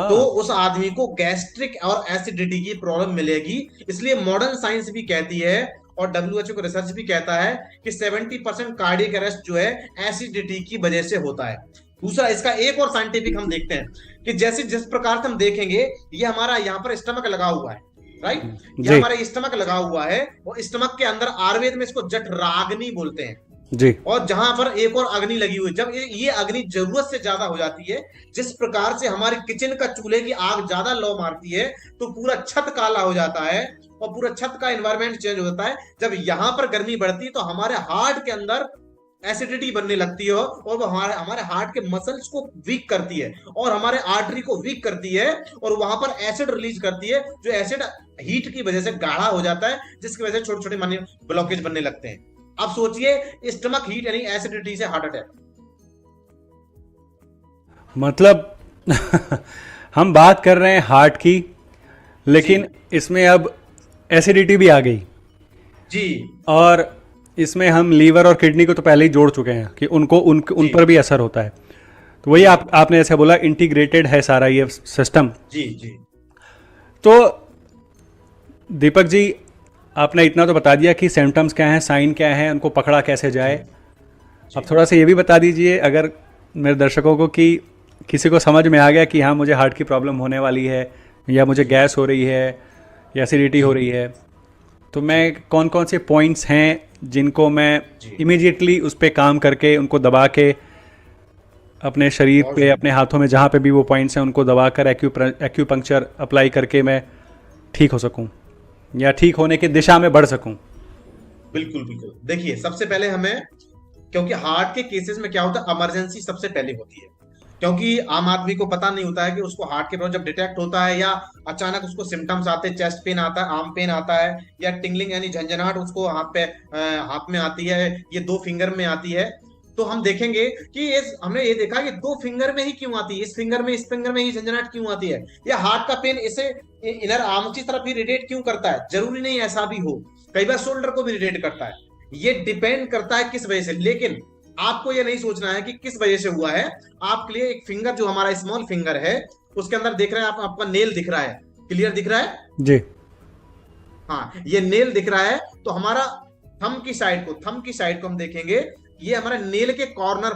तो उस आदमी को गैस्ट्रिक और एसिडिटी की प्रॉब्लम मिलेगी। इसलिए मॉडर्न साइंस भी कहती है और WHO का रिसर्च भी कहता है कि 70% कार्डियक अरेस्ट जो है एसिडिटी की वजह से होता है। दूसरा, इसका एक और साइंटिफिक हम देखते हैं कि जैसे जिस प्रकार से हम देखेंगे, ये हमारा यहाँ पर स्टमक लगा हुआ है, राइट, ये हमारा स्टमक लगा हुआ है, और स्टमक के अंदर आयुर्वेद में इसको जठराग्नि बोलते हैं जी। और जहां पर एक और अग्नि लगी हुई, जब ये अग्नि जरूरत से ज्यादा हो जाती है, जिस प्रकार से हमारे किचन का चूल्हे की आग ज्यादा लो मारती है, तो पूरा छत काला हो जाता है और पूरा छत का एनवायरनमेंट चेंज हो जाता है। जब यहां पर गर्मी बढ़ती है तो हमारे हार्ट के अंदर एसिडिटी बनने लगती है और वो हमारे हार्ट के मसल्स को वीक करती है और हमारे आर्टरी को वीक करती है और वहां पर एसिड रिलीज करती है, जो एसिड हीट की वजह से गाढ़ा हो जाता है, जिसकी वजह से छोटे छोटे ब्लॉकेज बनने लगते हैं। अब सोचिए, स्टमक हीट यानी एसिडिटी से हार्ट अटैक। मतलब हम बात कर रहे हैं हार्ट की, लेकिन इसमें अब एसिडिटी भी आ गई जी, और इसमें हम लीवर और किडनी को तो पहले ही जोड़ चुके हैं कि उन पर भी असर होता है। तो वही आपने ऐसे बोला, इंटीग्रेटेड है सारा ये सिस्टम। जी जी। तो दीपक जी, आपने इतना तो बता दिया कि सिम्टम्स क्या हैं, साइन क्या हैं, उनको पकड़ा कैसे जाए। अब थोड़ा सा ये भी बता दीजिए अगर मेरे दर्शकों को, कि किसी को समझ में आ गया कि हाँ मुझे हार्ट की प्रॉब्लम होने वाली है, या मुझे गैस हो रही है, या एसिडिटी हो रही है, तो मैं कौन कौन से पॉइंट्स हैं जिनको मैं इमीडिएटली उस पर काम करके, उनको दबा के अपने शरीर पे, अपने हाथों में जहाँ पे भी वो पॉइंट्स हैं उनको दबा कर एक्यूपंक्चर अप्लाई करके मैं ठीक हो सकूं या ठीक होने की दिशा में बढ़ सकूं? बिल्कुल बिल्कुल। देखिए, सबसे पहले हमें, क्योंकि हार्ट के केसेस में क्या होता है, इमरजेंसी सबसे पहले होती है, क्योंकि आम आदमी को पता नहीं होता है कि उसको हार्ट के प्रॉब्लम जब डिटेक्ट होता है या अचानक उसको सिम्टम्स आते हैं, चेस्ट पेन आता है, आर्म पेन आता है, या टिंगलिंग यानी झंझनाहट उसको हाथ में आती है, ये 2 फिंगर में आती है, तो हम देखेंगे कि हमने ये देखा कि 2 फिंगर में ही क्यों आती है, इस फिंगर में ही झंझनाहट क्यों आती है, या हार्ट का पेन इसे इनर आर्म की तरफ ही रिलेट क्यों करता है। जरूरी नहीं ऐसा भी हो, कई बार शोल्डर को भी रिलेट करता है, ये डिपेंड करता है किस वजह से, लेकिन आपको ये नहीं सोचना है कि किस वजह से हुआ है। आपके लिए एक फिंगर जो हमारा स्मॉल फिंगर है उसके अंदर देख रहे हैं आप, आपका नेल दिख रहा है, क्लियर दिख रहा है जी। हाँ, ये नेल दिख रहा है। तो हमारा थंब की साइड को हम देखेंगे, ये हमारे नेल के कॉर्नर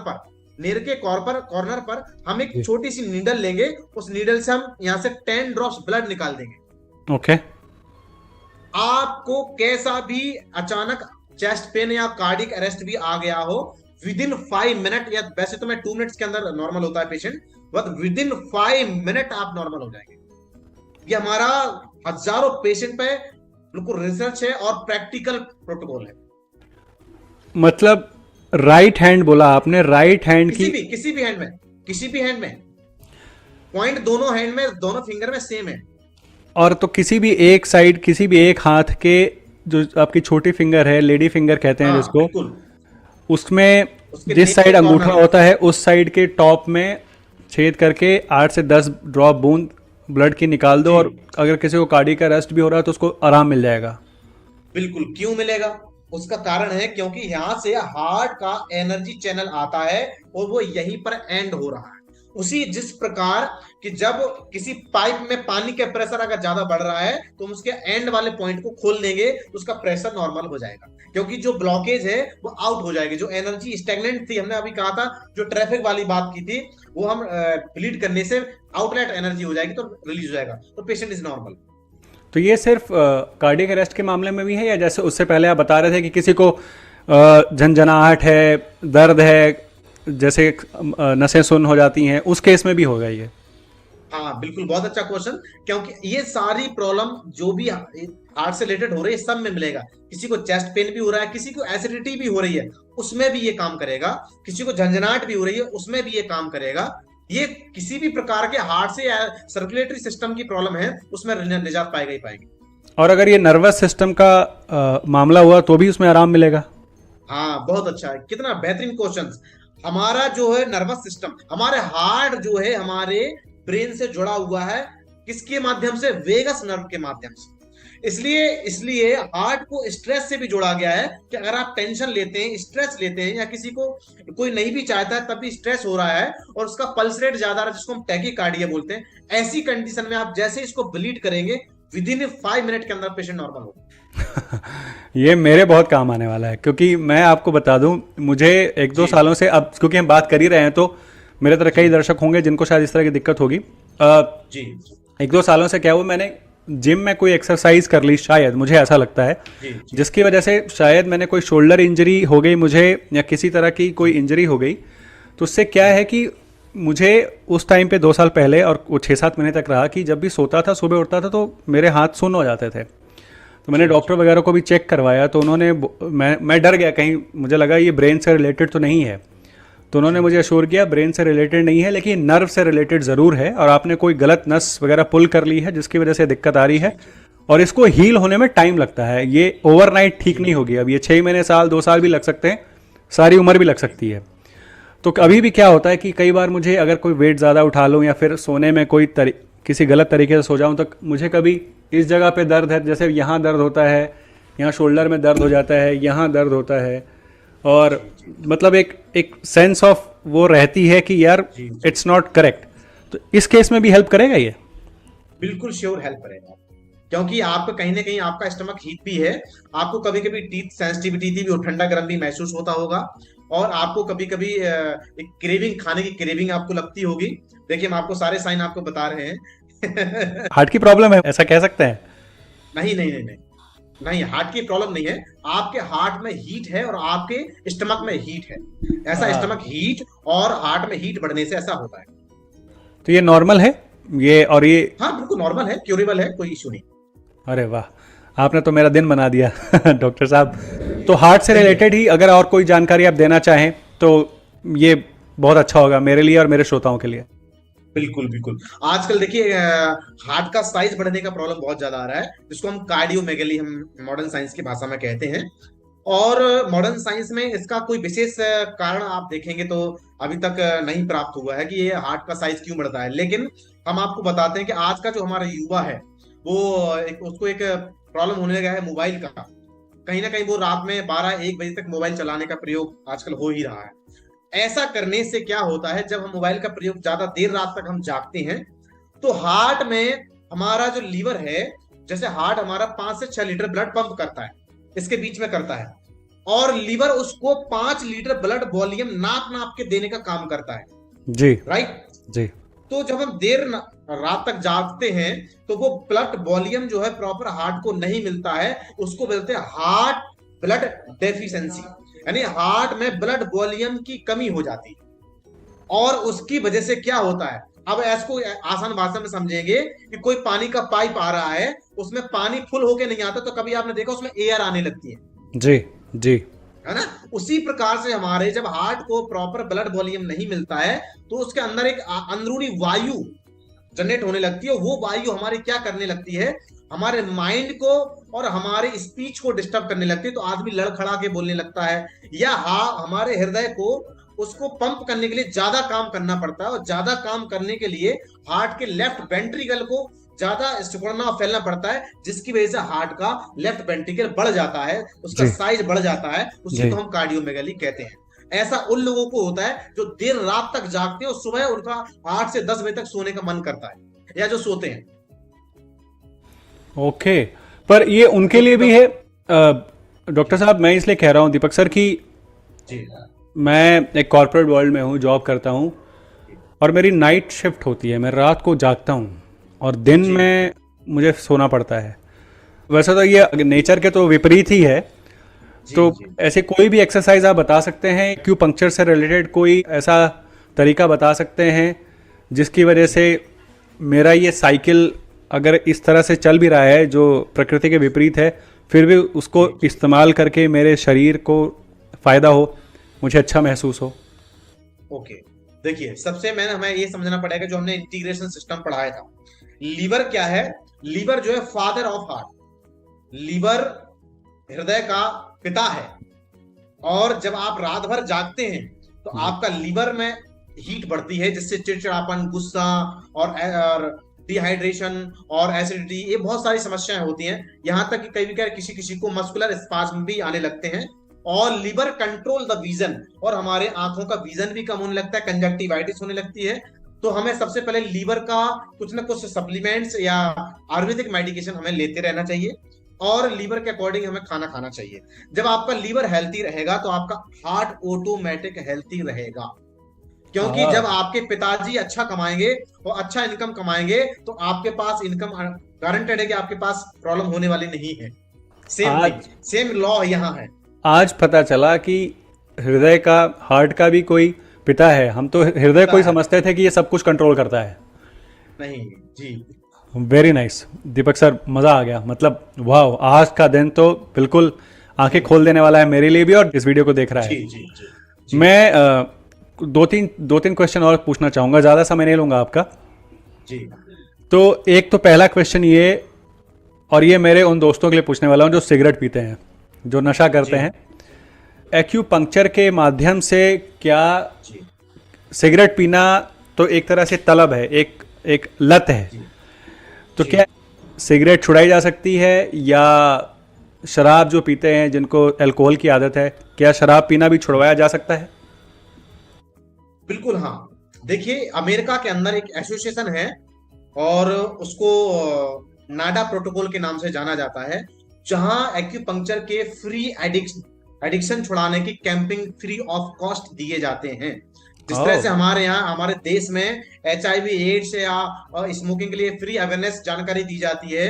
पर हम एक छोटी सी नीडल लेंगे, उस नीडल से हम यहाँ से 10 ड्रॉप्स ब्लड निकाल देंगे। ओके। आपको कैसा भी अचानक चेस्ट पेन या कार्डियक अरेस्ट भी आ गया हो, विद इन 5 मिनट, या वैसे तो मैं 2 मिनट्स के अंदर नॉर्मल होता है patient, but with in 5 minute आप नॉर्मल हो जाएंगे। ये हमारा हजारों पेशेंट पे बिल्कुल रिसर्च है और प्रैक्टिकल प्रोटोकॉल है। मतलब राइट हैंड बोला आपने, राइट हैंड की किसी भी हैंड में पॉइंट दोनों हैंड में, दोनों फिंगर में सेम है। और तो किसी भी एक साइड, किसी भी एक हाथ के, जो आपकी छोटी फिंगर है, लेडी फिंगर कहते हैं जिसको, उसमें जिस साइड अंगूठा होता है उस साइड के टॉप में छेद करके 8 से 10 ड्रॉप बूंद ब्लड की निकाल दो, और अगर किसी को कार्डियक अरेस्ट भी हो रहा है तो उसको आराम मिल जाएगा। बिल्कुल। क्यों मिलेगा? उसका कारण है क्योंकि यहां से हार्ट का एनर्जी चैनल आता है और वो यहीं पर एंड हो रहा है। उसी जिस प्रकार कि जब किसी पाइप में पानी का प्रेशर अगर ज्यादा बढ़ रहा है तो हम उसके एंड वाले पॉइंट को खोल देंगे, उसका प्रेशर नॉर्मल हो जाएगा, क्योंकि जो ब्लॉकेज है वो आउट हो जाएगी। जो एनर्जी स्टैग्नेंट थी, हमने अभी कहा था, जो ट्रैफिक वाली बात की थी, वो हम ब्लीड करने से आउटलेट एनर्जी हो जाएगी तो रिलीज हो जाएगा, तो पेशेंट इज नॉर्मल। तो ये सिर्फ कार्डियक अरेस्ट के मामले में भी है, या जैसे उससे पहले आप बता रहे थे कि किसी को झंझनाहट है, दर्द है, जैसे नसें सुन्न हो जाती हैं, उस केस में भी होगा ये? हाँ बिल्कुल, बहुत अच्छा क्वेश्चन, क्योंकि ये सारी प्रॉब्लम जो भी हार्ट से रिलेटेड हो रही है सब में मिलेगा। किसी को चेस्ट पेन भी हो रहा है, किसी को एसिडिटी भी हो रही है, उसमें भी ये काम करेगा। किसी को झंझनाहट भी हो रही है, उसमें भी ये काम करेगा। ये किसी भी प्रकार के हार्ट से या सर्कुलेटरी सिस्टम की प्रॉब्लम है उसमें निजात पाएगी। और अगर ये नर्वस सिस्टम का मामला हुआ तो भी उसमें आराम मिलेगा? हाँ बहुत अच्छा है, कितना बेहतरीन क्वेश्चन। हमारा जो है नर्वस सिस्टम, हमारे हार्ट जो है हमारे ब्रेन से जुड़ा हुआ है, किसके माध्यम से? वेगस नर्व के माध्यम से। इसलिए हार्ट को स्ट्रेस से भी जोड़ा गया है कि अगर आप टेंशन लेते हैं, स्ट्रेस लेते हैं, या किसी को कोई नहीं भी चाहता है तब भी स्ट्रेस हो रहा है और उसका पल्स रेट ज्यादा रहा है, जिसको हम टैकीकार्डिया बोलते हैं, ऐसी कंडीशन में आप जैसे इसको ब्लीड करेंगे विद इन 5 मिनट के अंदर पेशेंट नॉर्मल होगा। ये मेरे बहुत काम आने वाला है, क्योंकि मैं आपको बता दूं, मुझे 1-2 सालों से, अब क्योंकि हम बात कर ही रहे हैं तो मेरे तरह कई दर्शक होंगे जिनको शायद इस तरह की दिक्कत होगी। जी 1-2 सालों से क्या हुआ, मैंने जिम में कोई एक्सरसाइज कर ली, शायद मुझे ऐसा लगता है, जिसकी वजह से शायद मैंने कोई शोल्डर इंजरी हो गई मुझे, या किसी तरह की कोई इंजरी हो गई। तो उससे क्या है कि मुझे उस टाइम पे 2 साल पहले, और वो 6-7 महीने तक रहा, कि जब भी सोता था, सुबह उठता था तो मेरे हाथ सुन्न हो जाते थे। तो मैंने डॉक्टर वगैरह को भी चेक करवाया, तो उन्होंने, मैं डर गया, कहीं मुझे लगा ये ब्रेन से रिलेटेड तो नहीं है। तो उन्होंने मुझे अश्योर किया ब्रेन से रिलेटेड नहीं है, लेकिन नर्व से रिलेटेड ज़रूर है, और आपने कोई गलत नस वगैरह पुल कर ली है जिसकी वजह से दिक्कत आ रही है, और इसको हील होने में टाइम लगता है। ये ओवरनाइट ठीक नहीं होगी। अब ये 6 महीने, साल, 2 साल भी लग सकते हैं, सारी उम्र भी लग सकती है। तो अभी भी क्या होता है कि कई बार मुझे अगर कोई वेट ज़्यादा उठा लूँ, या फिर सोने में किसी गलत तरीके से सो जाऊँ, तो मुझे कभी इस जगह पे दर्द है, जैसे यहाँ दर्द होता है, यहाँ शोल्डर में दर्द हो जाता है, यहाँ दर्द होता है, और मतलब एक सेंस ऑफ वो रहती है कि यार इट्स नॉट करेक्ट। तो इस केस में भी हेल्प करेगा ये? बिल्कुल श्योर हेल्प करेगा, क्योंकि आपका कहीं ना कहीं आपका स्टमक हीट भी है, आपको कभी कभी टीथ सेंसिटिविटी भी और ठंडा गर्म भी महसूस होता होगा, और आपको कभी कभी एक क्रेविंग, खाने की क्रेविंग आपको लगती होगी। देखिए हम आपको सारे साइन आपको बता रहे हैं। हार्ट की प्रॉब्लम है, ऐसा कह सकते हैं? नहीं, हार्ट की प्रॉब्लम नहीं है, आपके हार्ट में हीट है और आपके स्टमक में हीट है। ऐसा स्टमक हीट और हार्ट में हीट बढ़ने से ऐसा होता है। तो ये नॉर्मल है ये? और ये हाँ बिल्कुल नॉर्मल है, क्यूरेबल है, कोई इशू नहीं। अरे वाह, आपने तो मेरा दिन बना दिया डॉक्टर साहब। तो हार्ट से रिलेटेड ही अगर और कोई जानकारी आप देना चाहें तो ये बहुत अच्छा होगा मेरे लिए और मेरे श्रोताओं के लिए। बिल्कुल। आजकल देखिए हार्ट का साइज बढ़ने का प्रॉब्लम बहुत ज्यादा आ रहा है, जिसको हम कार्डियोमेगली, हम मॉडर्न साइंस की भाषा में कहते हैं। और मॉडर्न साइंस में इसका कोई विशेष कारण आप देखेंगे तो अभी तक नहीं प्राप्त हुआ है कि ये हार्ट का साइज क्यों बढ़ता है। लेकिन हम आपको बताते हैं कि आज का जो हमारा युवा है वो उसको एक प्रॉब्लम होने लगा है मोबाइल का। कहीं ना कहीं वो रात में 12-1 बजे तक मोबाइल चलाने का प्रयोग आजकल हो ही रहा है। ऐसा करने से क्या होता है, जब हम मोबाइल का प्रयोग ज्यादा देर रात तक हम जागते हैं तो हार्ट में हमारा जो लीवर है, जैसे हार्ट हमारा 5 से 6 लीटर ब्लड पंप करता है, इसके बीच में करता है, और लीवर उसको 5 लीटर ब्लड वॉल्यूम नाप नाप के देने का काम करता है जी। राइट जी। तो जब हम रात तक जागते हैं तो वो ब्लड वॉल्यूम जो है प्रॉपर हार्ट को नहीं मिलता है, उसको बोलते हैं हार्ट ब्लड डेफिशिएंसी, यानी हार्ट में ब्लड वॉल्यूम की कमी हो जाती है। और उसकी वजह से क्या होता है, अब इसको आसान भाषा में समझेंगे कि कोई पानी का पाइप आ रहा है, उसमें पानी फुल होके नहीं आता, तो कभी आपने देखा उसमें एयर आने लगती है, जी जी, है ना। उसी प्रकार से हमारे जब हार्ट को प्रॉपर ब्लड वॉल्यूम नहीं मिलता है तो उसके अंदर एक अंदरूनी वायु जनरेट होने लगती है। वो वायु हमारी क्या करने लगती है, हमारे माइंड को और हमारे स्पीच को डिस्टर्ब करने लगती है, तो आदमी लड़खड़ा के बोलने लगता है, या हमारे हृदय को उसको पंप करने के लिए ज्यादा काम करना पड़ता है, और ज्यादा काम करने के लिए हार्ट के लेफ्ट वेंट्रिकल को ज्यादा सिकुड़ना और फैलना पड़ता है, जिसकी वजह से हार्ट का लेफ्ट वेंट्रिकल बढ़ जाता है, उसका साइज बढ़ जाता है, उसी को हम कार्डियोमेगाली कहते हैं। ऐसा उन लोगों को होता है जो देर रात तक जागते हैं और सुबह उनका 8 से 10 बजे तक सोने का मन करता है, या जो सोते हैं। ओके, पर ये उनके लिए भी है डॉक्टर साहब। मैं इसलिए कह रहा हूँ दीपक सर कि जी, मैं एक कॉर्पोरेट वर्ल्ड में हूँ, जॉब करता हूँ, और मेरी नाइट शिफ्ट होती है, मैं रात को जागता हूँ और दिन में मुझे सोना पड़ता है। वैसे तो ये नेचर के तो विपरीत ही है। तो ऐसे कोई भी एक्सरसाइज आप बता सकते हैं, एक्यूपंक्चर से रिलेटेड कोई ऐसा तरीका बता सकते हैं जिसकी वजह से मेरा ये साइकिल अगर इस तरह से चल भी रहा है जो प्रकृति के विपरीत है, फिर भी उसको इस्तेमाल करके मेरे शरीर को फायदा हो, मुझे अच्छा महसूस हो। ओके, देखिए सबसे हमें ये समझना पड़ेगा, जो हमने इंटीग्रेशन सिस्टम पढ़ाया था, लीवर क्या है। लीवर जो है फादर ऑफ हार्ट, लीवर हृदय का पिता है। और जब आप रात भर जागते हैं तो आपका लीवर में हीट बढ़ती है, जिससे चिड़चिड़ापन, गुस्सा और डिहाइड्रेशन और एसिडिटी, ये बहुत सारी समस्याएं होती हैं। यहां तक कि कई किसी किसी को मस्कुलर स्पाज्म भी आने लगते हैं। और लीवर कंट्रोल द विजन, और हमारे आंखों का विजन भी कम होने लगता है, कंजक्टिवाइटिस होने लगती है। तो हमें सबसे पहले लीवर का कुछ ना कुछ सप्लीमेंट्स या आयुर्वेदिक मेडिकेशन हमें लेते रहना चाहिए, और लीवर के अकॉर्डिंग हमें खाना खाना चाहिए। जब आपका लीवर हेल्थी रहेगा तो आपका हार्ट ऑटोमेटिक हेल्थी रहेगा, क्योंकि जब आपके पिताजी अच्छा कमाएंगे और अच्छा इनकम कमाएंगे तो आपके पास इनकम गारंटेड है कि आपके पास प्रॉब्लम होने वाली नहीं है। सेम लॉ यहाँ है। आज पता चला कि हृदय का, हार्ट का भी कोई पिता है। हम तो हृदय को ही समझते थे कि ये सब कुछ कंट्रोल करता है। नहीं जी, वेरी नाइस दीपक सर, मजा आ गया। मतलब वाह, आज का दिन तो बिल्कुल आंखें खोल देने वाला है मेरे लिए भी और इस वीडियो को देख रहा है। जी। मैं दो तीन क्वेश्चन और पूछना चाहूंगा, ज्यादा समय नहीं लूंगा आपका जी। तो एक तो पहला क्वेश्चन ये, और ये मेरे उन दोस्तों के लिए पूछने वाला हूँ जो सिगरेट पीते हैं, जो नशा करते हैं, एक्यूपंक्चर के माध्यम से क्या सिगरेट पीना तो एक तरह से तलब है, एक लत है, तो क्या सिगरेट छुड़ाई जा सकती है, या शराब जो पीते हैं जिनको अल्कोहल की आदत है, क्या शराब पीना भी छुड़वाया जा सकता है? बिल्कुल हाँ। देखिए अमेरिका के अंदर एक एसोसिएशन है और उसको नाडा प्रोटोकॉल के नाम से जाना जाता है, जहां एक्यूपंक्चर के फ्री एडिक्शन छुड़ाने की कैंपिंग फ्री ऑफ कॉस्ट दिए जाते हैं। जिस तरह से हमारे यहाँ हमारे देश में HIV एड्स या स्मोकिंग के लिए फ्री अवेयरनेस जानकारी दी जाती है,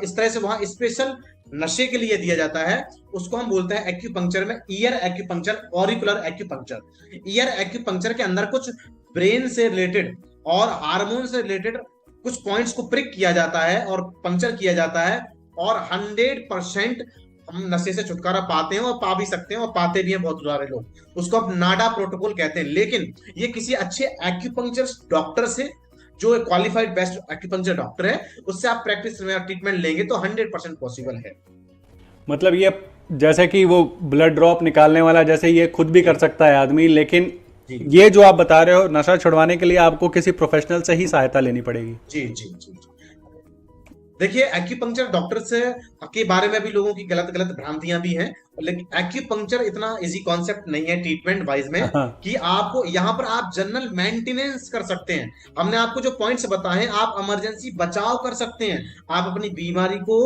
इस तरह से वहां स्पेशल नशे के लिए दिया जाता है। उसको हम बोलते हैं एक्यूपंक्चर में year acupuncture, auricular acupuncture. Year acupuncture के अंदर कुछ ब्रेन से रिलेटेड और हार्मोन से रिलेटेड कुछ पॉइंट्स को प्रिक किया जाता है और पंक्चर किया जाता है, और 100% हम नशे से छुटकारा पाते हैं, और पा भी सकते हैं, और पाते भी हैं बहुत सारे लोग। उसको अब नाडा प्रोटोकॉल कहते हैं। लेकिन ये किसी अच्छे एक्यूपंक्चर डॉक्टर से, जो क्वालिफाइड बेस्ट एक्यूपंक्चर डॉक्टर है, उससे आप प्रैक्टिस में ट्रीटमेंट लेंगे तो 100% पॉसिबल है। मतलब ये जैसे कि वो ब्लड ड्रॉप निकालने वाला, जैसे ये खुद भी कर सकता है आदमी, लेकिन ये जो आप बता रहे हो नशा छुड़वाने के लिए आपको किसी प्रोफेशनल से ही सहायता लेनी पड़ेगी। जी जी जी। देखिए एक्यूपंक्चर डॉक्टर्स के बारे में भी लोगों की गलत गलत भ्रांतियां भी हैं, लेकिन एक्यूपंक्चर इतना इजी कॉन्सेप्ट नहीं है ट्रीटमेंट वाइज में हाँ। कि आपको यहाँ पर आप जनरल मेंटेनेंस कर सकते हैं। हमने आपको जो पॉइंट्स बताए हैं, आप इमरजेंसी बचाव कर सकते हैं, आप अपनी बीमारी को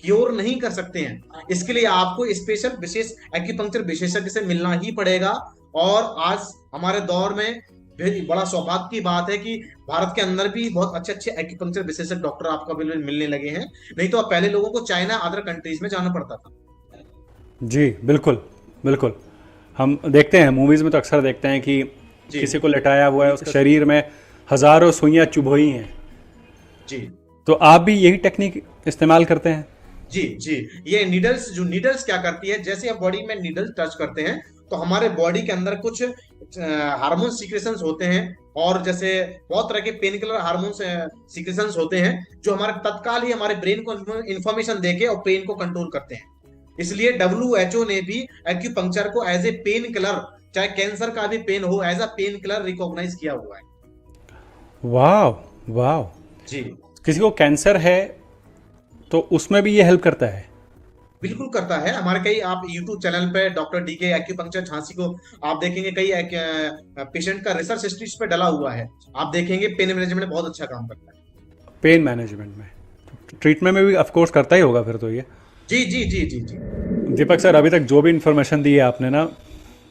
क्योर नहीं कर सकते हैं। इसके लिए आपको स्पेशल विशेष एक्यूपंक्चर विशेषज्ञ से मिलना ही पड़ेगा। और आज हमारे दौर में बड़ा सौभाग्य की बात है कि भारत के अंदर भी बहुत अच्छे अच्छे एक्यूपंक्चर विशेषज्ञ डॉक्टर आपको अवेलेबल मिलने लगे हैं। नहीं तो अब पहले लोगों को चाइना अदर कंट्रीज में जाना पड़ता था। जी बिल्कुल बिल्कुल, हम देखते हैं मूवीज में तो अक्सर देखते हैं कि किसी को लटाया हुआ है, उसके शरीर में हजारों सुइयां चुभोई हैं। जी, तो आप भी यही टेक्निक इस्तेमाल करते हैं? जी जी, ये नीडल्स, जो नीडल्स क्या करती है, जैसे हम बॉडी में नीडल्स टच करते हैं तो हमारे बॉडी के अंदर कुछ हार्मोन सीक्रेशंस होते हैं, और जैसे बहुत तरह के पेन किलर हार्मोन सीक्रेशंस होते हैं जो हमारे तत्काल ही हमारे ब्रेन को इंफॉर्मेशन देके और पेन को कंट्रोल करते हैं। इसलिए WHO ने भी एक्यूपंक्चर को एज ए पेन किलर, चाहे कैंसर का भी पेन हो, as a pain killer recognise किया हुआ है। वाह वाह। जी, किसी को कैंसर है तो उसमें भी ये हेल्प करता है? बिल्कुल करता है। हमारे कई, आप YouTube चैनल पे डॉक्टर DK एक्यूपंक्चर झांसी को आप देखेंगे, कई पेशेंट का रिसर्च हिस्ट्री पे डला हुआ है, आप देखेंगे पेन मैनेजमेंट में बहुत अच्छा काम करता है। पेन मैनेजमेंट में, ट्रीटमेंट में भी ऑफ कोर्स करता ही होगा फिर तो ये। जी जी जी जी जी। दीपक सर, अभी तक जो भी इन्फॉर्मेशन दी है आपने ना,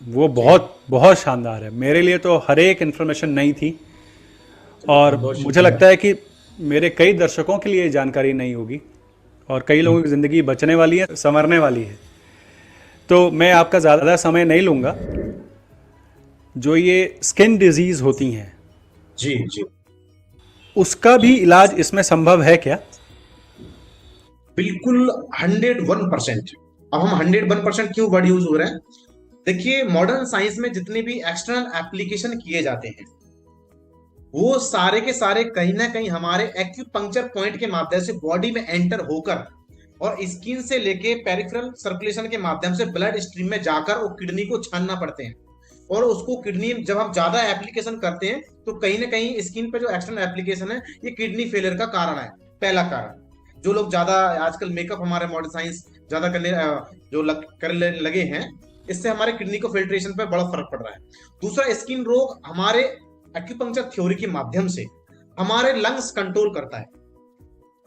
वो बहुत बहुत शानदार है। मेरे लिए तो हर एक इन्फॉर्मेशन नई थी, और मुझे लगता है कि मेरे कई दर्शकों के लिए जानकारी नहीं होगी, और कई लोगों की ज़िंदगी बचने वाली है, संवरने वाली है। तो मैं आपका ज़्यादा समय नहीं लूँगा। जो ये स्किन डिजीज़ होती हैं, जी जी, उसका भी इलाज इसमें संभव है क्या? बिल्कुल 101%। अब हम 101% क्यों वर्ड यूज हो रहे हैं? देखिए, मॉडर्न साइंस में जितने भी एक्सटर्नल एप्लीकेशन किए जाते हैं, वो सारे के सारे कहीं ना कहीं हमारे एक्यूपंक्चर पॉइंट के माध्यम से बॉडी में एंटर होकर, और स्किन से लेके पेरिफेरल सर्कुलेशन के माध्यम से ब्लड स्ट्रीम में जाकर वो किडनी को छानना पड़ते हैं। और उसको किडनी, जब हम ज्यादा एप्लीकेशन करते हैं तो कहीं ना कहीं स्किन पे जो एक्सटर्नल एप्लीकेशन है, ये किडनी फेलियर का कारण है, पहला कारण। जो लोग ज्यादा आजकल मेकअप, हमारे मॉडर्न साइंस ज्यादा करने करने लगे हैं, इससे हमारे किडनी को फिल्ट्रेशन पे बड़ा फर्क पड़ रहा है। दूसरा, स्किन रोग हमारे एक्यूपंक्चर थ्योरी के माध्यम से हमारे लंग्स कंट्रोल करता है।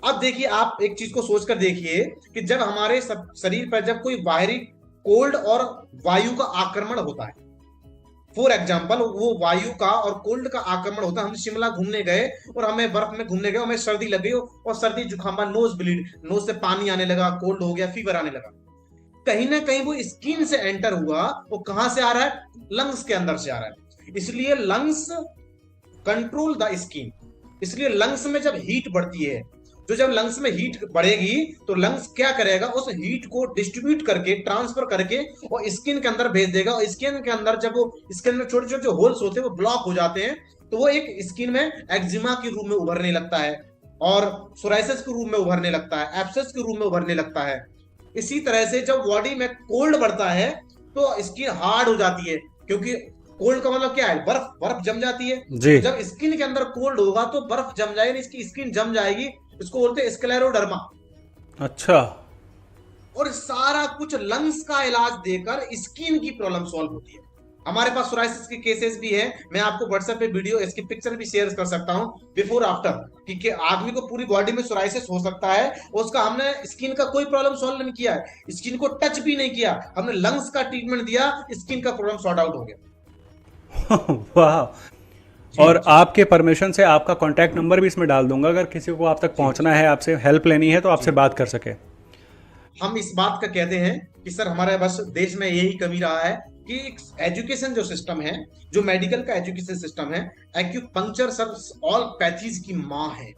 अब देखिए, आप एक चीज को सोचकर देखिए कि जब हमारे शरीर पर जब कोई बाहरी कोल्ड और वायु का आक्रमण होता है, फॉर एग्जाम्पल वो वायु का और कोल्ड का आक्रमण होता है, हम शिमला घूमने गए और हमें बर्फ में घूमने गए, हमें सर्दी लग गई और सर्दी जुकाम, नोज ब्लीड, नोज से पानी आने लगा, कोल्ड हो गया, फीवर आने लगा, कहीं ना कहीं वो स्किन से एंटर हुआ। वो कहां से आ रहा है? लंग्स के अंदर से आ रहा है। इसलिए लंग्स कंट्रोल द स्किन। इसलिए लंग्स में जब हीट बढ़ती है, तो जब लंग्स में हीट बढ़ेगी तो लंग्स क्या करेगा? उस हीट को डिस्ट्रीब्यूट करके, ट्रांसफर करके और स्किन के अंदर भेज देगा। और स्किन के अंदर जब वो, स्किन में छोटे छोटे जो होल्स होते हैं वो ब्लॉक हो जाते हैं, तो वो एक स्किन में एक्जिमा के रूप में उभरने लगता है, और सोराइसिस के रूप में उभरने लगता है, एब्सेस के रूप में उभरने लगता है। इसी तरह से जब बॉडी में कोल्ड बढ़ता है तो स्किन हार्ड हो जाती है, क्योंकि कोल्ड का मतलब क्या है? बर्फ जम जाती है जी। जब स्किन के अंदर कोल्ड होगा तो बर्फ जम जाएगी, इसकी स्किन जम जाएगी, इसको बोलते हैं स्क्लेरोडर्मा। अच्छा। और सारा कुछ लंग्स का इलाज देकर स्किन की प्रॉब्लम सॉल्व होती है। हमारे पास सोराइसिस के केसेस भी है, मैं आपको व्हाट्सएप पे वीडियो, इसकी पिक्चर भी शेयर कर सकता हूं, बिफोर आफ्टर, कि आदमी को पूरी बॉडी में सोराइसिस हो सकता है, उसका हमने स्किन का कोई प्रॉब्लम सॉल्व नहीं किया है, स्किन को टच भी नहीं किया, हमने लंग्स का ट्रीटमेंट दिया, स्किन का प्रॉब्लम सॉर्ट आउट हो गया। वाह। और आपके परमिशन से आपका कॉन्टैक्ट नंबर भी इसमें डाल दूंगा, अगर किसी को आप तक पहुंचना है, आपसे हेल्प लेनी है तो आपसे बात कर सके। हम इस बात का कहते हैं कि सर हमारे बस देश में यही कमी रहा है कि एजुकेशन जो सिस्टम है, जो मेडिकल का एजुकेशन सिस्टम है, एक्यूपंक्चर सर ऑल पैथीज की माँ है।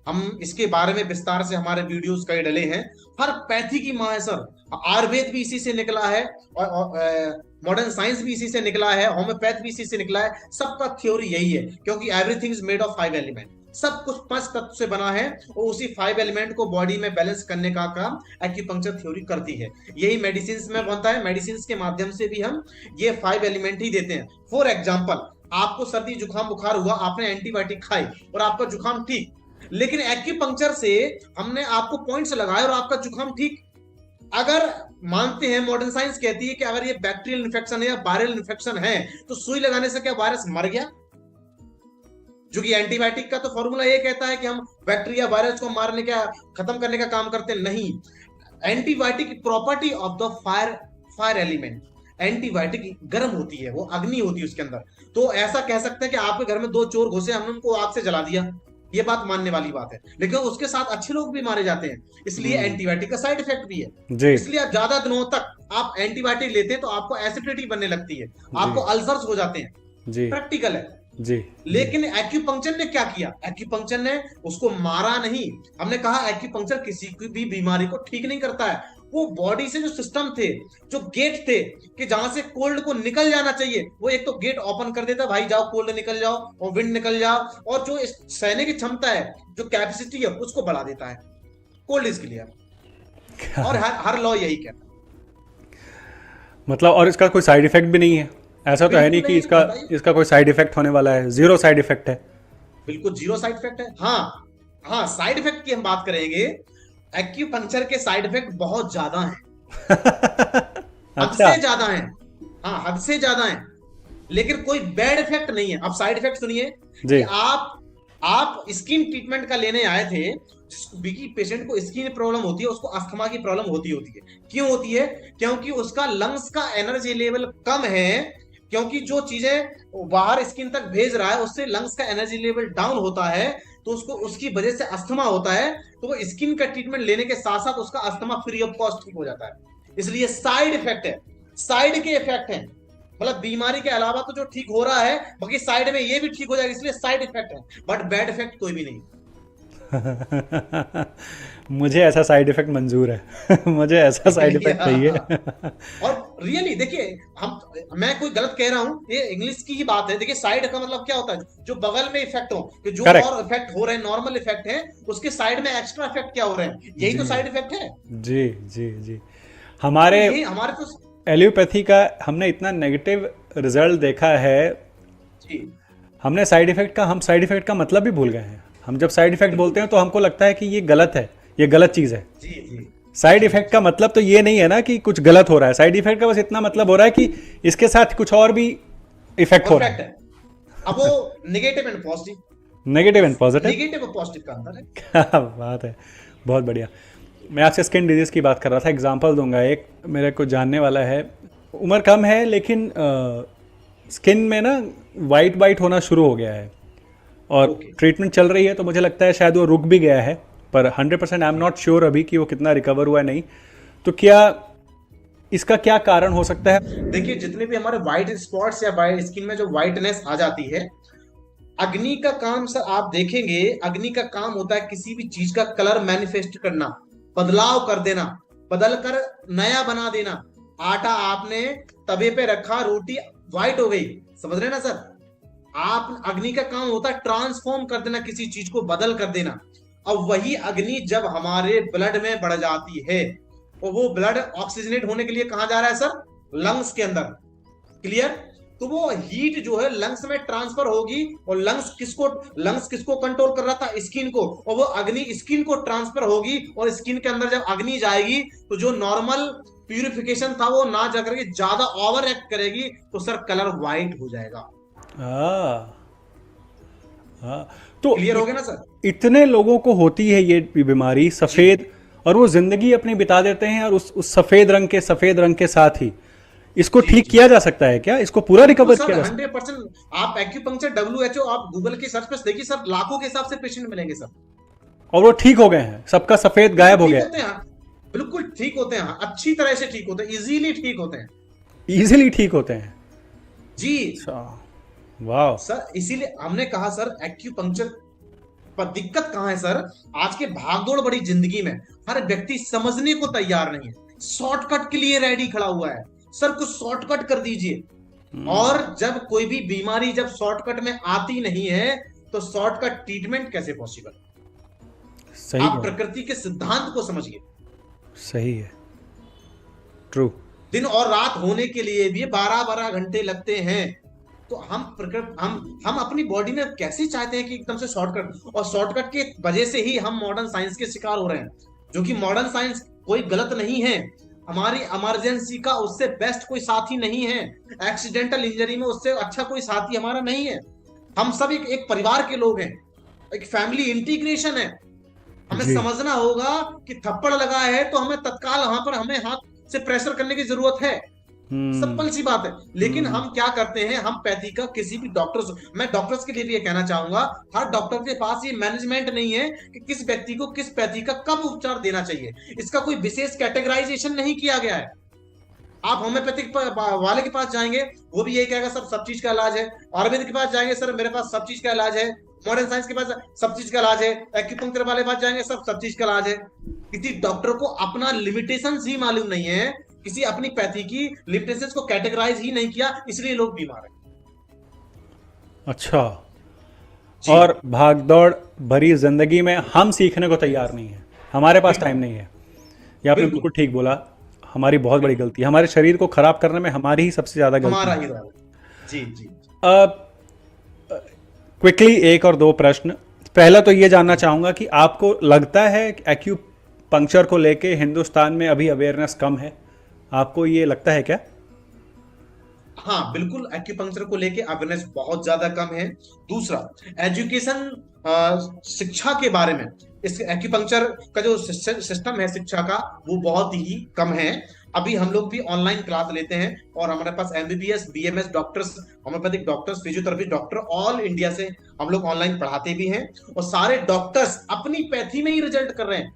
हम इसके बारे में विस्तार से हमारे वीडियोस कई डले हैं, हर पैथी की माँ है सर। आयुर्वेद भी इसी से निकला है, और मॉडर्न साइंस भी इसी से निकला है, होम्योपैथ भी इसी से निकला है, सबका थ्योरी यही है, क्योंकि everything is made of 5 element, सब कुछ 5 तत्व से बना है, और उसी 5 एलिमेंट को बॉडी में बैलेंस करने का काम एक्यूपंक्चर थ्योरी करती है। यही मेडिसिन में बनता है, मेडिसिन के माध्यम से भी हम ये 5 एलिमेंट ही देते हैं। फॉर एग्जाम्पल, आपको सर्दी जुकाम बुखार हुआ, आपने एंटीबायोटिक खाई और आपका जुकाम ठीक, लेकिन एक्यूपंक्चर से हमने आपको पॉइंट्स लगाए और आपका जुकाम ठीक। अगर मानते हैं, मॉडर्न साइंस कहती है कि अगर ये बैक्टीरियल इन्फेक्शन है या वायरल इन्फेक्शन है तो सुई लगाने से क्या वायरस मर गया? जो कि एंटीबायोटिक का तो फॉर्मूला ये कहता है कि हम बैक्टीरिया वायरस को मारने का, खत्म करने का काम करते नहीं। Antibiotic property of the fire element, antibiotic गर्म होती है, वो अग्नि होती है उसके अंदर। तो ऐसा कह सकते हैं कि आपके घर में 2 चोर घुसे, हमने उनको आग से जला दिया, ये बात मानने वाली बात है। लेकिन उसके साथ अच्छे लोग भी मारे जाते हैं, इसलिए एंटीबायोटिक का साइड इफेक्ट भी है। इसलिए आप ज्यादा दिनों तक आप एंटीबायोटिक लेते हैं तो आपको एसिडिटी बनने लगती है, आपको अल्सर्स हो जाते हैं, प्रैक्टिकल है जी। लेकिन एक्यूपंक्चर ने क्या किया? एक्यूपंक्चर ने उसको मारा नहीं। हमने कहा एक्यूपंक्चर किसी की भी बीमारी को ठीक नहीं करता है, वो बॉडी से जो सिस्टम थे, जो गेट थे कि जहां से कोल्ड को निकल जाना चाहिए, वो एक तो गेट ओपन कर देता, भाई जाओ कोल्ड निकल जाओ और विंड निकल जाओ, और जो इस सहने की क्षमता है, जो कैपेसिटी है, उसको बढ़ा देता है कोल्ड इसके लिए। और हर लॉ यही कहता है। मतलब और इसका कोई साइड इफेक्ट भी नहीं है? ऐसा तो है नहीं कि इसका कोई साइड इफेक्ट होने वाला है, जीरो साइड इफेक्ट है। बिल्कुल जीरो साइड इफेक्ट है। हाँ, साइड इफेक्ट की हम बात करेंगे, एक्यूपंक्चर के साइड इफेक्ट बहुत ज्यादा हैं। हद से ज्यादा हैं। हाँ, हद से ज्यादा हैं, लेकिन कोई बैड इफेक्ट नहीं है। अब साइड इफेक्ट सुनिए कि आप स्किन ट्रीटमेंट का लेने आए थे, जिसको पेशेंट को स्किन प्रॉब्लम होती है, उसको अस्थमा की प्रॉब्लम होती है। क्यों होती है? क्योंकि उसका लंग्स का एनर्जी लेवल कम है, क्योंकि जो चीजें बाहर स्किन तक भेज रहा है उससे लंग्स का एनर्जी लेवल डाउन होता है, तो उसको उसकी वजह से अस्थमा होता है। तो वो स्किन का ट्रीटमेंट लेने के साथ साथ उसका अस्थमा फ्री ऑफ कॉस्ट ठीक हो जाता है। इसलिए साइड इफेक्ट है, साइड के इफेक्ट हैं, मतलब बीमारी के अलावा तो जो ठीक हो रहा है, बाकी साइड में ये भी ठीक हो जाएगा, इसलिए साइड इफेक्ट है, बट बैड इफेक्ट कोई भी नहीं। मुझे ऐसा साइड इफेक्ट मंजूर है। मुझे ऐसा साइड इफेक्ट चाहिए। और रियली देखिए, मैं कोई गलत कह रहा हूँ, ये इंग्लिश की ही बात है। देखिए साइड का मतलब क्या होता है? जो बगल में इफेक्ट हो, कि जो और इफेक्ट हो रहे हैं, नॉर्मल इफेक्ट है, उसके साइड में एक्स्ट्रा इफेक्ट क्या हो रहे हैं, यही तो साइड इफेक्ट है। जी जी जी। हमारे तो एलोपैथी का हमने इतना नेगेटिव रिजल्ट देखा है जी, हमने साइड इफेक्ट का मतलब भी भूल गए हैं। हम जब साइड इफेक्ट बोलते हैं तो हमको लगता है कि ये गलत है, ये गलत चीज है। जी जी। साइड इफेक्ट का मतलब तो ये नहीं है ना कि कुछ गलत हो रहा है। साइड इफेक्ट का बस इतना मतलब हो रहा है कि इसके साथ कुछ और भी इफेक्ट हो रहा है। अब वो negative and positive, negative and positive, negative और पॉजिटिव का अंतर है। क्या बात है, बहुत बढ़िया। मैं आपसे स्किन डिजीज की बात कर रहा था, एग्जांपल दूंगा। एक मेरे को जानने वाला है, उम्र कम है लेकिन स्किन में ना वाइट होना शुरू हो गया है और ट्रीटमेंट चल रही है, तो मुझे लगता है शायद वो रुक भी गया है, पर 100% आई एम नॉट श्योर अभी कि वो कितना रिकवर हुआ है नहीं। तो क्या इसका क्या कारण हो सकता है? देखिए, जितने भी हमारे व्हाइट स्पॉट्स या व्हाइट स्किन में जो व्हाइटनेस आ जाती है, अग्नि का काम सर आप देखेंगे, अग्नि का काम होता है किसी भी चीज का कलर मैनिफेस्ट करना, बदलाव कर देना, बदल कर नया बना देना। आटा आपने तवे पे रखा, रोटी व्हाइट हो गई, समझ रहे ना सर? आप अग्नि का काम होता है ट्रांसफॉर्म कर देना, किसी चीज को बदल कर देना। अब वही अग्नि जब हमारे ब्लड में बढ़ जाती है, और वो ब्लड ऑक्सीजनेट होने के लिए कहां जा रहा है सर? लंग्स के अंदर। क्लियर? तो वो हीट जो है लंग्स में ट्रांसफर होगी, और लंग्स किसको कंट्रोल कर रहा था? स्किन को। और वो अग्नि स्किन को ट्रांसफर होगी, और स्किन के अंदर जब अग्नि जाएगी तो जो नॉर्मल प्यूरिफिकेशन था वो ना जाकर के ज्यादा ओवर एक्ट करेगी, तो सर कलर व्हाइट हो जाएगा। तो क्लियर हो गया ना सर? इतने लोगों को होती है ये बीमारी सफेद, और वो जिंदगी अपनी बिता देते हैं, और उस सफेद रंग के साथ ही इसको ठीक किया जा सकता है क्या? इसको पूरा रिकवर किया जा सकता है? 100%। आप एक्यूपंक्चर WHO आप गूगल की सर्च पे देखिए सर, लाखों के हिसाब से पेशेंट मिलेंगे सर, और वो ठीक हो गए हैं, सबका सफेद गायब हो गया। बिल्कुल ठीक होते हैं, अच्छी तरह से ठीक होते हैं, इजीली ठीक होते हैं, इजीली ठीक होते हैं जी। वाह सर, इसीलिए हमने कहा सर एक्यूपंक्चर पर दिक्कत कहां है सर? आज के भागदौड़ बड़ी जिंदगी में हर व्यक्ति समझने को तैयार नहीं है, शॉर्टकट के लिए रेडी खड़ा हुआ है। सर कुछ शॉर्टकट कर दीजिए। और जब कोई भी बीमारी जब शॉर्टकट में आती नहीं है, तो शॉर्टकट ट्रीटमेंट कैसे पॉसिबल? सही, आप प्रकृति के सिद्धांत को समझिए। सही है, ट्रू। दिन और रात होने के लिए भी 12-12 घंटे लगते हैं। तो हम अपनी बॉडी में कैसे चाहते हैं कि एकदम से शॉर्टकट, और शॉर्टकट के वजह से ही हम मॉडर्न साइंस के शिकार हो रहे हैं, जो कि मॉडर्न साइंस कोई गलत नहीं है। हमारी इमरजेंसी का उससे बेस्ट कोई साथी नहीं है, एक्सीडेंटल इंजरी में उससे अच्छा कोई साथी हमारा नहीं है। हम सब एक परिवार के लोग हैं, एक फैमिली इंटीग्रेशन है। हमें समझना होगा कि थप्पड़ लगा है तो हमें तत्काल वहां पर हमें हाथ से प्रेशर करने की जरूरत है, सिंपल सी बात है। लेकिन हम क्या करते हैं, हम पैथी का किसी भी डॉक्टर्स, मैं डॉक्टर्स के लिए भी ये कहना चाहूंगा, हर डॉक्टर के पास ये मैनेजमेंट नहीं है कि किस व्यक्ति को किस पैथी का कब उपचार देना चाहिए। इसका कोई विशेष कैटेगराइजेशन नहीं किया गया है। आप होम्योपैथिक वाले के पास जाएंगे, वो भी यही कहेगा सब चीज का इलाज है। आयुर्वेद के पास जाएंगे, सर मेरे पास सब चीज का इलाज है। मॉडर्न साइंस के पास सब चीज का इलाज है। एक्यूपंक्चर वाले पास जाएंगे, सब चीज का इलाज है। किसी डॉक्टर को अपना लिमिटेशन ही मालूम नहीं है, किसी अपनी पैथी की लिमिटेशंस को कैटेगराइज ही नहीं किया, इसलिए लोग बीमार हैं। अच्छा, और भागदौड़ भरी जिंदगी में हम सीखने को तैयार नहीं है, हमारे पास टाइम नहीं है। ये आपने बिल्कुल ठीक बोला, हमारी बहुत बड़ी गलती है। हमारे शरीर को खराब करने में हमारी ही सबसे ज्यादा गलती हमारा है। ही जी जी। क्विकली एक और दो प्रश्न। पहला तो ये जानना चाहूंगा कि आपको लगता है कि एक्यूपंक्चर को लेके हिंदुस्तान में अभी अवेयरनेस कम है, आपको ये लगता है क्या? हाँ बिल्कुल, एक्यूपंक्चर को लेके अवेयरनेस बहुत ज्यादा कम है। दूसरा, एजुकेशन, शिक्षा के बारे में, इस एक्यूपंक्चर का जो सिस्टम है शिक्षा का, वो बहुत ही कम है। अभी हम लोग भी ऑनलाइन क्लास लेते हैं और हमारे पास MBBS, BMS doctors, homeopathic doctors, physiotherapy doctor all India से हम लोग ऑनलाइन पढ़ाते भी हैं, और सारे डॉक्टर्स अपनी पैथी में ही रिजल्ट कर रहे हैं।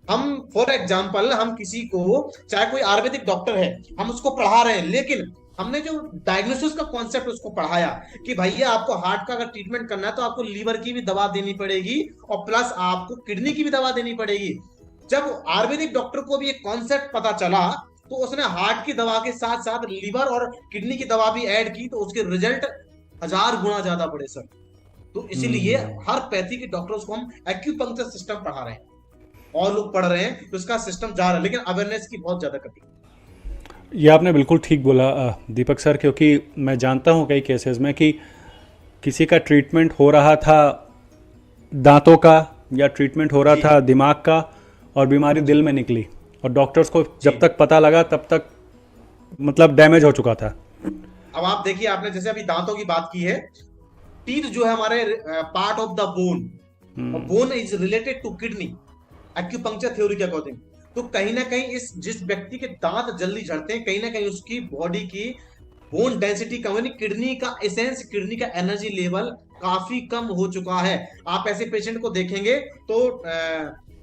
हम फॉर एग्जाम्पल, हम किसी को, चाहे कोई आयुर्वेदिक डॉक्टर है, हम उसको पढ़ा रहे हैं, लेकिन हमने जो डायग्नोसिस का कॉन्सेप्ट उसको पढ़ाया कि भैया आपको हार्ट का अगर ट्रीटमेंट करना है तो आपको लीवर की भी दवा देनी पड़ेगी और प्लस आपको किडनी की भी दवा देनी पड़ेगी। जब आयुर्वेदिक डॉक्टर को भी एक कॉन्सेप्ट पता चला तो उसने हार्ट की दवा के साथ साथ लीवर और किडनी की दवा भी ऐड की, तो उसके रिजल्ट 1000 गुना ज्यादा बढ़े सर। तो इसीलिए हर पैथी के डॉक्टर्स को हम एक्यूपंक्चर सिस्टम पढ़ा रहे हैं, और लोग पढ़ रहे हैं तो उसका सिस्टम जा रहा है, लेकिन अवेयरनेस की बहुत ज्यादा कमी। ये आपने बिल्कुल ठीक बोला दीपक सर, क्योंकि मैं जानता हूँ कई केसेस में कि किसी का ट्रीटमेंट हो रहा था दांतों का या ट्रीटमेंट हो रहा था दिमाग का, और बीमारी दिल में निकली, और डॉक्टर्स को जब तक पता लगा तब तक मतलब डैमेज हो चुका था। अब आप देखिए, आपने जैसे अभी दांतों की बात की है, टीथ जो है हमारे part of the bone, bone is related to kidney acupuncture theory के अकॉर्डिंग। तो कहीं ना कहीं जिस व्यक्ति के दांत जल्दी झड़ते हैं, कहीं ना कहीं उसकी बॉडी की बोन डेंसिटी कम है, किडनी का एसेंस, किडनी का एनर्जी लेवल काफी कम हो चुका है। आप ऐसे पेशेंट को देखेंगे तो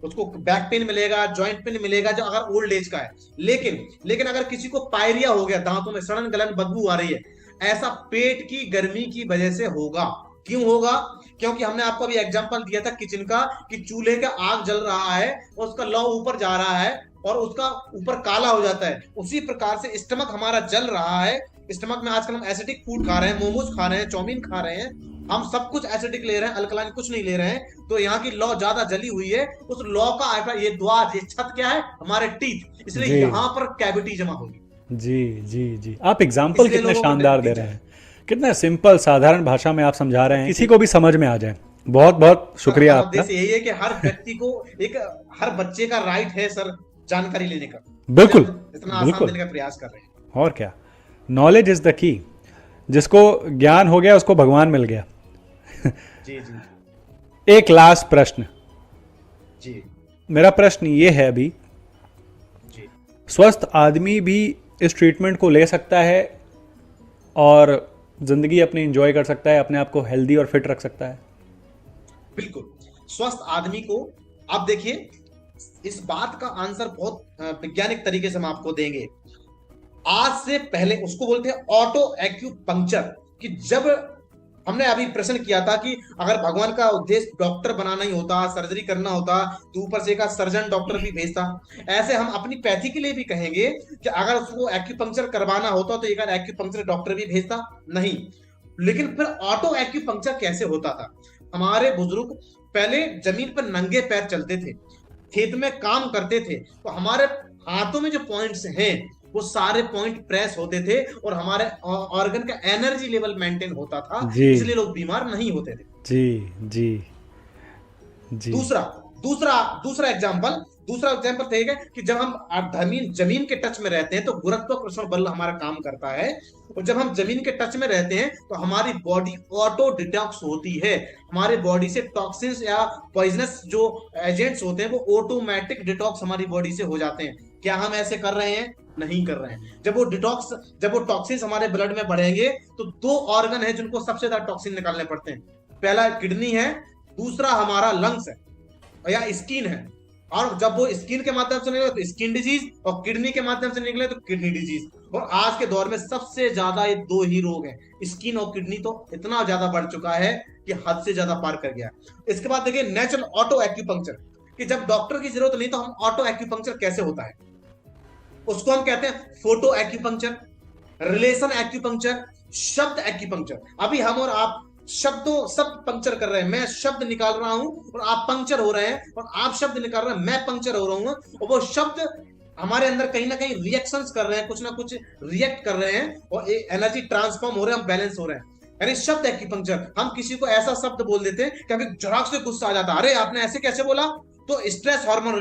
उसको बैक पेन मिलेगा, जॉइंट पेन मिलेगा, जो अगर ओल्ड एज का है। लेकिन अगर किसी को पायरिया हो गया, दांतों में सड़न गलन बदबू आ रही है, ऐसा पेट की गर्मी की वजह से होगा। क्यों होगा? क्योंकि हमने आपको अभी एग्जांपल दिया था किचन का, कि चूल्हे का आग जल रहा है और उसका लौ ऊपर जा रहा है और उसका ऊपर काला हो जाता है। उसी प्रकार से स्टमक हमारा जल रहा है। स्टमक में आजकल हम एसिडिक फूड खा रहे हैं, मोमोज खा रहे हैं, चाउमीन खा रहे हैं, हम सब कुछ एसिडिक ले रहे हैं, अल्कलाइन कुछ नहीं ले रहे हैं। तो यहाँ की लौ ज्यादा जली हुई है, उस लौ का ये द्वार, ये छत क्या है? हमारे टीथ, इसलिए यहाँ पर कैविटी जमा होगी। जी जी जी, आप एग्जाम्पल कितने शानदार दे रहे हैं, कितना सिंपल साधारण भाषा में आप समझा रहे हैं, किसी को भी समझ में आ जाए। बहुत बहुत शुक्रिया आपका। यही है कि हर व्यक्ति को, हर बच्चे का राइट है सर जानकारी लेने का। बिल्कुल, इतना आसान देने का प्रयास कर रहे हैं। और क्या, नॉलेज इज द की। जिसको ज्ञान हो गया उसको भगवान मिल गया। जी जी। एक लास्ट प्रश्न जी। मेरा प्रश्न ये है अभी, जी, स्वस्थ आदमी भी इस ट्रीटमेंट को ले सकता है और जिंदगी अपनी एंजॉय कर सकता है, अपने आप को हेल्दी और फिट रख सकता है? बिल्कुल, स्वस्थ आदमी को, आप देखिए, इस बात का आंसर बहुत वैज्ञानिक तरीके से हम आपको देंगे। आज से पहले उसको बोलते हैं ऑटो एक्यूपंक्चर, कि जब हमने अभी प्रश्न किया था कि अगर भगवान का उद्देश्य डॉक्टर बनाना ही होता, सर्जरी करना होता, तो ऊपर से एक सर्जन डॉक्टर भी भेजता। ऐसे हम अपनी पैथी के लिए भी कहेंगे कि अगर उसको एक्यूपंक्चर करवाना होता तो एक एक्यूपंक्चर डॉक्टर भी भेजता नहीं। लेकिन फिर ऑटो एक्यूपंक्चर कैसे होता था? हमारे बुजुर्ग पहले जमीन पर नंगे पैर चलते थे, खेत में काम करते थे, तो हमारे हाथों में जो पॉइंट्स हैं वो सारे पॉइंट प्रेस होते थे और हमारे ऑर्गन का एनर्जी लेवल मेंटेन होता था, इसलिए लोग बीमार नहीं होते थे। जी जी जी। दूसरा दूसरा दूसरा एग्जांपल तो है कि जब हम जमीन के टच में रहते हैं तो गुरुत्वाकर्षण बल हमारा काम करता है, और जब हम जमीन के टच में रहते हैं तो हमारी बॉडी ऑटो डिटॉक्स होती है। हमारे बॉडी से टॉक्सिन्स या पॉइजनस जो एजेंट्स होते हैं वो ऑटोमेटिक डिटॉक्स हमारी बॉडी से हो जाते हैं। क्या हम ऐसे कर रहे हैं? नहीं कर रहे हैं। जब वो टॉक्सिन्स हमारे ब्लड में बढ़ेंगे तो दो ऑर्गन है जिनको सबसे ज्यादा टॉक्सिन निकालने पड़ते हैं। पहला किडनी है, दूसरा हमारा लंग्स है या स्किन है। और जब वो स्किन के माध्यम से निकले तो स्किन डिजीज, और किडनी के माध्यम से निकले तो किडनी डिजीज। और आज के दौर में सबसे ज्यादा ये दो ही रोग हैं, स्किन और किडनी, तो इतना ज्यादा बढ़ चुका है कि हद से ज्यादा पार कर गया। इसके बाद देखिए नेचुरल ऑटो एक्यूपंक्चर, कि जब डॉक्टर की जरूरत नहीं तो हम ऑटो एक्यूपंक्चर कैसे होता है, उसको हम कहते हैं फोटो एक्यूपंक्चर, रिलेशन एक्यूपंक्चर, शब्द एक्यूपंक्चर। अभी हम और आप शब्द पंक्चर कर रहे हैं। मैं शब्द निकाल रहा हूं और आप पंक्चर हो रहे हैं, और आप शब्द निकाल रहे हैं, मैं पंक्चर हो रहा हूं, और वो शब्द हमारे अंदर कहीं ना कहीं रिएक्शंस कर रहे हैं, कुछ ना कुछ रिएक्ट कर रहे हैं, और एनर्जी ट्रांसफॉर्म हो रहे हैं, हम बैलेंस हो रहे हैं। यानी शब्द एक्यूपंक्चर। हम किसी को ऐसा शब्द बोल देते हैं कि हमें झड़क से गुस्सा आ जाता है, अरे आपने ऐसे कैसे बोला, तो stress hormone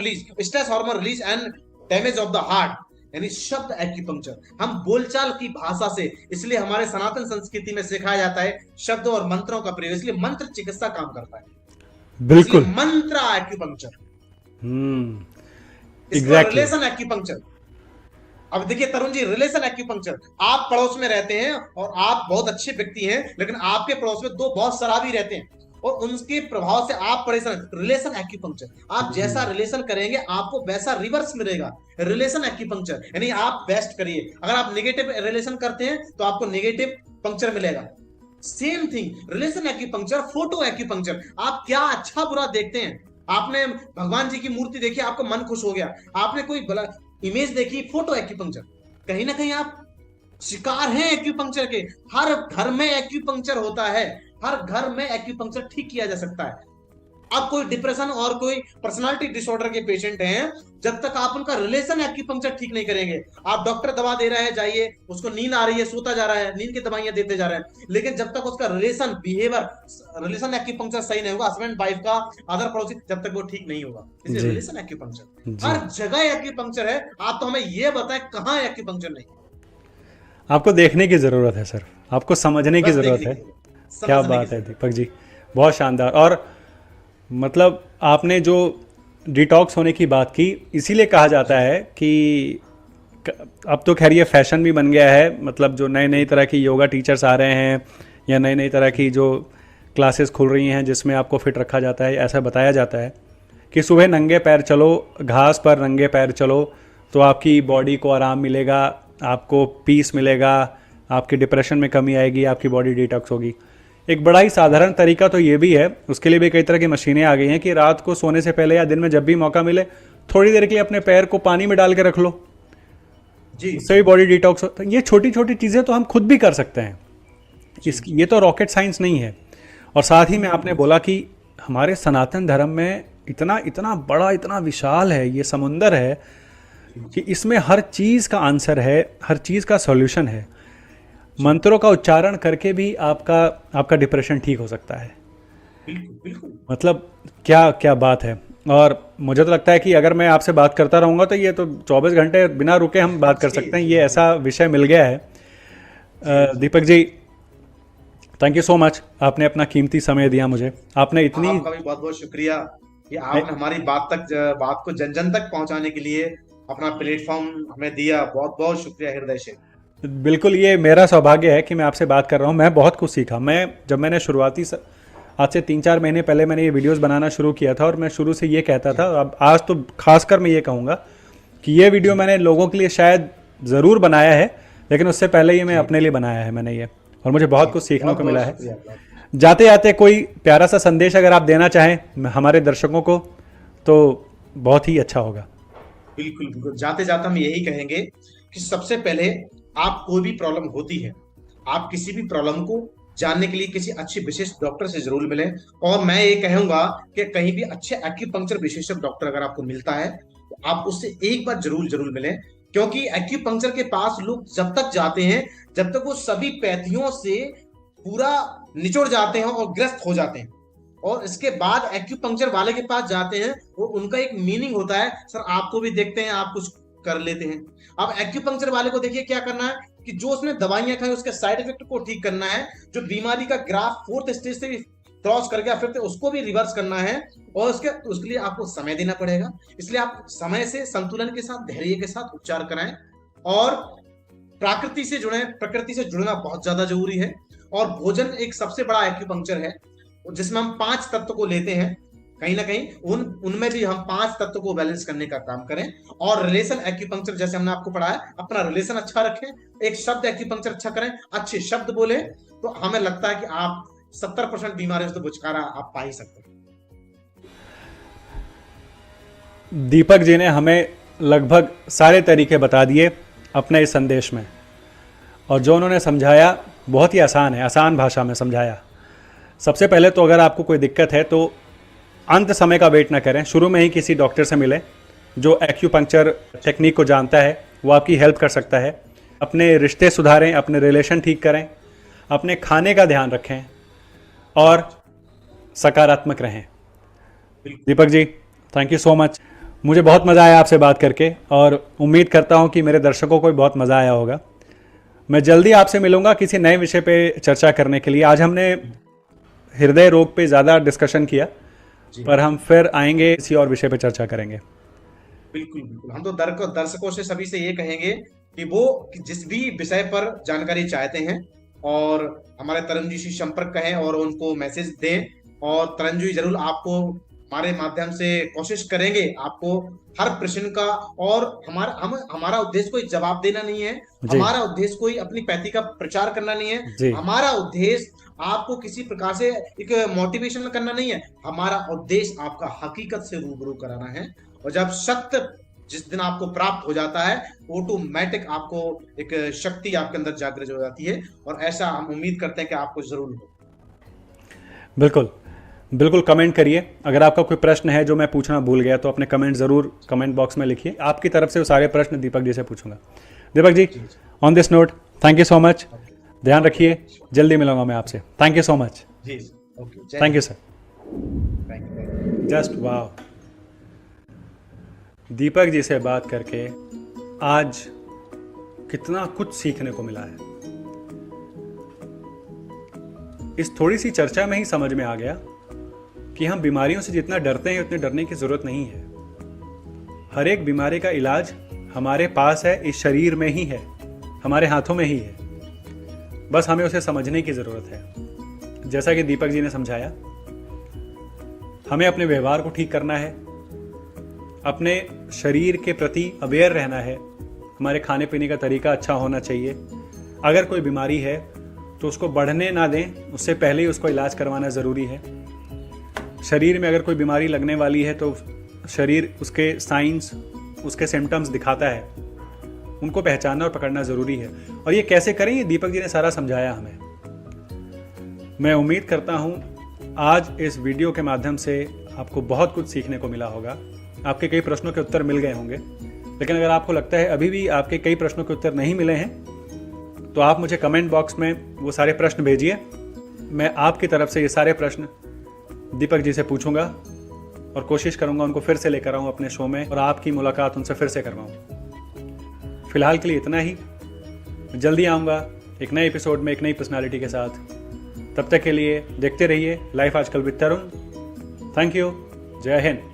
release and damage of the heart, यानी शब्द एक्यूपंक्चर। हम बोलचाल की भाषा से, इसलिए हमारे सनातन संस्कृति में सिखाया जाता है शब्दों और मंत्रों का प्रयोग, इसलिए मंत्र चिकित्सा काम करता है। बिल्कुल, मंत्र एक्यूपंक्चर। एग्जैक्टली। Relation acupuncture. अब देखिए तरुण जी, रिलेशन एक्यूपंक्चर, आप पड़ोस में रहते हैं और आप बहुत अच्छे व्यक्ति हैं, लेकिन आपके पड़ोस में दो बहुत शराबी रहते हैं और उनके प्रभाव से आप परेशान। रिलेशन एक्यूपंक्चर, आप जैसा रिलेशन करेंगे आपको वैसा रिवर्स मिलेगा। रिलेशन एक्यूपंक्चर यानी आप बेस्ट करिए, अगर आप नेगेटिव रिलेशन करते हैं तो आपको नेगेटिव पंक्चर मिलेगा। Same thing relation acupuncture, photo acupuncture, आप क्या अच्छा बुरा देखते हैं। आपने भगवान जी की मूर्ति देखी, आपको मन खुश हो गया, आपने कोई इमेज देखी, फोटो एक्यूपंक्चर। कहीं ना कहीं आप शिकार हैं एक्यूपंक्चर के। हर घर में एक्यूपंक्चर होता है, हर घर में एक्यूपंक्चर ठीक किया जा सकता है। आप कोई डिप्रेशन और कोई पर्सनालिटी डिसऑर्डर के पेशेंट हैं, जब तक आप उनका रिलेशन एक्यूपंक्चर ठीक नहीं करेंगे, आप डॉक्टर दवा दे रहे हैं, जाइए, उसको नींद आ रही है, सोता जा रहा है, नींद की दवाइयां देते जा रहे हैं, लेकिन जब तक उसका रिलेशन एक्यूपंक्चर सही नहीं होगा, हस्बैंड वाइफ का, अदर पड़ोसी, जब तक वो ठीक नहीं होगा। इसलिए रिलेशन एक्यूपंक्चर, हर जगह एक्यूपंक्चर है। आप तो हमें ये बताएं कहां एक्यूपंक्चर नहीं। आपको देखने की जरूरत है सर, आपको समझने की जरूरत है। क्या बात है दीपक जी, बहुत शानदार। और मतलब आपने जो डिटॉक्स होने की बात की, इसीलिए कहा जाता है कि अब तो खैर ये फैशन भी बन गया है, मतलब जो नए नई तरह की योगा टीचर्स आ रहे हैं या नई नई तरह की जो क्लासेस खुल रही हैं जिसमें आपको फिट रखा जाता है, ऐसा बताया जाता है कि सुबह नंगे पैर चलो, घास पर नंगे पैर चलो, तो आपकी बॉडी को आराम मिलेगा, आपको पीस मिलेगा, आपकी डिप्रेशन में कमी आएगी, आपकी बॉडी डिटॉक्स होगी। एक बड़ा ही साधारण तरीका तो ये भी है, उसके लिए भी कई तरह की मशीनें आ गई हैं कि रात को सोने से पहले या दिन में जब भी मौका मिले थोड़ी देर के लिए अपने पैर को पानी में डाल के रख लो जी, उससे भी बॉडी डिटॉक्स होता है। ये छोटी छोटी चीज़ें तो हम खुद भी कर सकते हैं, ये तो रॉकेट साइंस नहीं है। और साथ ही में आपने बोला कि हमारे सनातन धर्म में इतना इतना बड़ा, इतना विशाल है, ये समुंदर है कि इसमें हर चीज़ का आंसर है, हर चीज़ का सॉल्यूशन है। मंत्रों का उच्चारण करके भी आपका डिप्रेशन ठीक हो सकता है। बिल्कुल। मतलब क्या क्या बात है। और मुझे तो लगता है कि अगर मैं आपसे बात करता रहूँगा तो ये तो 24 घंटे बिना रुके हम बात कर सकते हैं, ये ऐसा विषय मिल गया है। Deepak ji, thank you so much, आपने अपना कीमती समय दिया मुझे। आपने इतनी, आपका भी बहुत बहुत शुक्रिया कि आपने हमारी बात को जन जन तक पहुंचाने के लिए अपना प्लेटफॉर्म हमें दिया। बहुत बहुत शुक्रिया हृदय से। बिल्कुल, ये मेरा सौभाग्य है कि मैं आपसे बात कर रहा हूँ। मैं बहुत कुछ सीखा। जब मैंने शुरुआती आज से 3-4 महीने पहले मैंने ये वीडियोस बनाना शुरू किया था, और मैं शुरू से ये कहता था, अब आज तो खासकर मैं ये कहूँगा कि ये वीडियो मैंने लोगों के लिए शायद ज़रूर बनाया है, लेकिन उससे पहले ये मैं अपने लिए बनाया है मैंने ये, और मुझे बहुत कुछ सीखने को मिला है। जाते जाते कोई प्यारा सा संदेश अगर आप देना चाहें हमारे दर्शकों को तो बहुत ही अच्छा होगा। बिल्कुल बिल्कुल, जाते जाते हम यही कहेंगे कि सबसे पहले आप कोई भी प्रॉब्लम होती है, आप किसी भी प्रॉब्लम को जानने के लिए किसी अच्छे विशेष डॉक्टर से जरूर मिलें। और मैं ये कहूंगा कि कहीं भी अच्छे एक्यूपंक्चर विशेषज्ञ डॉक्टर अगर आपको मिलता है तो आप उससे एक बार जरूर मिलें। क्योंकि एक्यूपंक्चर के पास लोग जब तक जाते हैं, जब तक वो सभी पैथियों से पूरा निचुड़ जाते हैं और ग्रस्त हो जाते हैं, और इसके बाद एक्यूपंक्चर वाले के पास जाते हैं, वो उनका एक मीनिंग होता है, सर आपको भी देखते हैं, आप कुछ कर लेते हैं। अब एक्यूपंक्चर वाले को देखिए क्या करना है कि जो उसने दवाइयां खाई उसके साइड इफेक्ट को ठीक करना है, जो बीमारी का ग्राफ 4th स्टेज से क्रॉस कर गया फिर उसको भी रिवर्स करना है, और उसके लिए आपको समय देना पड़ेगा। इसलिए आप समय से संतुलन के साथ, धैर्य के साथ उपचार कराएं, और प्रकृति से जुड़े, प्रकृति से जुड़ना बहुत ज्यादा जरूरी है। और भोजन एक सबसे बड़ा एक्यूपंक्चर है जिसमें हम 5 तत्व को लेते हैं, कहीं ना कहीं उनमें भी हम 5 तत्व को बैलेंस करने का काम करें। और रिलेशन एक्यूपंक्चर जैसे हमने आपको पढ़ाया, अपना रिलेशन अच्छा रखें, एक शब्द एक्यूपंक्चर अच्छा करें, अच्छे शब्द बोले, तो हमें लगता है कि आप 70% बीमारियों से तो छुटकारा आप पा ही सकते हैं। दीपक जी ने हमें लगभग सारे तरीके बता दिए अपने इस संदेश में, और जो उन्होंने समझाया बहुत ही आसान है, आसान भाषा में समझाया। सबसे पहले तो अगर आपको कोई दिक्कत है तो अंत समय का वेट ना करें, शुरू में ही किसी डॉक्टर से मिलें जो एक्यूपंक्चर टेक्निक को जानता है, वो आपकी हेल्प कर सकता है। अपने रिश्ते सुधारें, अपने रिलेशन ठीक करें, अपने खाने का ध्यान रखें और सकारात्मक रहें। Deepak ji, thank you so much. मुझे बहुत मज़ा आया आपसे बात करके, और उम्मीद करता हूँ कि मेरे दर्शकों को भी बहुत मज़ा आया होगा। मैं जल्दी आपसे मिलूंगा किसी नए विषय पे चर्चा करने के लिए। आज हमने हृदय रोग पे ज़्यादा डिस्कशन किया, पर हम फिर आएंगे, किसी और विषय पे चर्चा करेंगे। बिल्कुल बिल्कुल, हम तो दर्शकों से सभी से ये कहेंगे कि वो जिस भी विषय पर जानकारी चाहते हैं और हमारे तरन जी से संपर्क करें और उनको मैसेज दें, और तरन जी जरूर आपको हमारे माध्यम से कोशिश करेंगे आपको हर प्रश्न का, और हमारा उद्देश्य कोई जवाब देना नहीं है, हमारा उद्देश्य कोई अपनी पैथी का प्रचार करना नहीं है, हमारा उद्देश्य आपको किसी प्रकार से एक मोटिवेशन करना नहीं है, हमारा उद्देश्य आपका हकीकत से रूबरू कराना है। और जब सत्य जिस दिन आपको प्राप्त हो जाता है, ऑटोमेटिक आपको एक शक्ति आपके अंदर जागृत हो जाती है, और ऐसा हम उम्मीद करते हैं कि आपको जरूर हो। बिल्कुल बिल्कुल, कमेंट करिए। अगर आपका कोई प्रश्न है जो मैं पूछना भूल गया तो अपने कमेंट ज़रूर कमेंट बॉक्स में लिखिए। आपकी तरफ से वो सारे प्रश्न दीपक जी से पूछूंगा। Deepak ji, on this note, thank you so much. ध्यान रखिए, जल्दी मिलूंगा मैं आपसे। Thank you so much. जी, okay, thank you sir. Thank you. Just wow, Deepak ji से बात करके आज कितना कुछ सीखने को मिला है। इस थोड़ी सी चर्चा में ही समझ में आ गया कि हम बीमारियों से जितना डरते हैं उतने डरने की जरूरत नहीं है। हर एक बीमारी का इलाज हमारे पास है, इस शरीर में ही है, हमारे हाथों में ही है, बस हमें उसे समझने की जरूरत है। जैसा कि दीपक जी ने समझाया, हमें अपने व्यवहार को ठीक करना है, अपने शरीर के प्रति अवेयर रहना है, हमारे खाने पीने का तरीका अच्छा होना चाहिए। अगर कोई बीमारी है तो उसको बढ़ने ना दें, उससे पहले ही उसको इलाज करवाना ज़रूरी है। शरीर में अगर कोई बीमारी लगने वाली है तो शरीर उसके साइंस, उसके सिम्टम्स दिखाता है, उनको पहचानना और पकड़ना ज़रूरी है। और ये कैसे करें, ये दीपक जी ने सारा समझाया हमें। मैं उम्मीद करता हूँ आज इस वीडियो के माध्यम से आपको बहुत कुछ सीखने को मिला होगा। आपके कई प्रश्नों के उत्तर मिल गए होंगे, लेकिन अगर आपको लगता है अभी भी आपके कई प्रश्नों के उत्तर नहीं मिले हैं तो आप मुझे कमेंट बॉक्स में वो सारे प्रश्न भेजिए। मैं आपकी तरफ से ये सारे प्रश्न दीपक जी से पूछूंगा और कोशिश करूंगा उनको फिर से लेकर आऊं अपने शो में और आपकी मुलाकात उनसे फिर से करवाऊं। फिलहाल के लिए इतना ही, जल्दी आऊंगा एक नए एपिसोड में एक नई पर्सनालिटी के साथ। तब तक के लिए देखते रहिए लाइफ आजकल विद तरुण। थैंक यू, जय हिंद।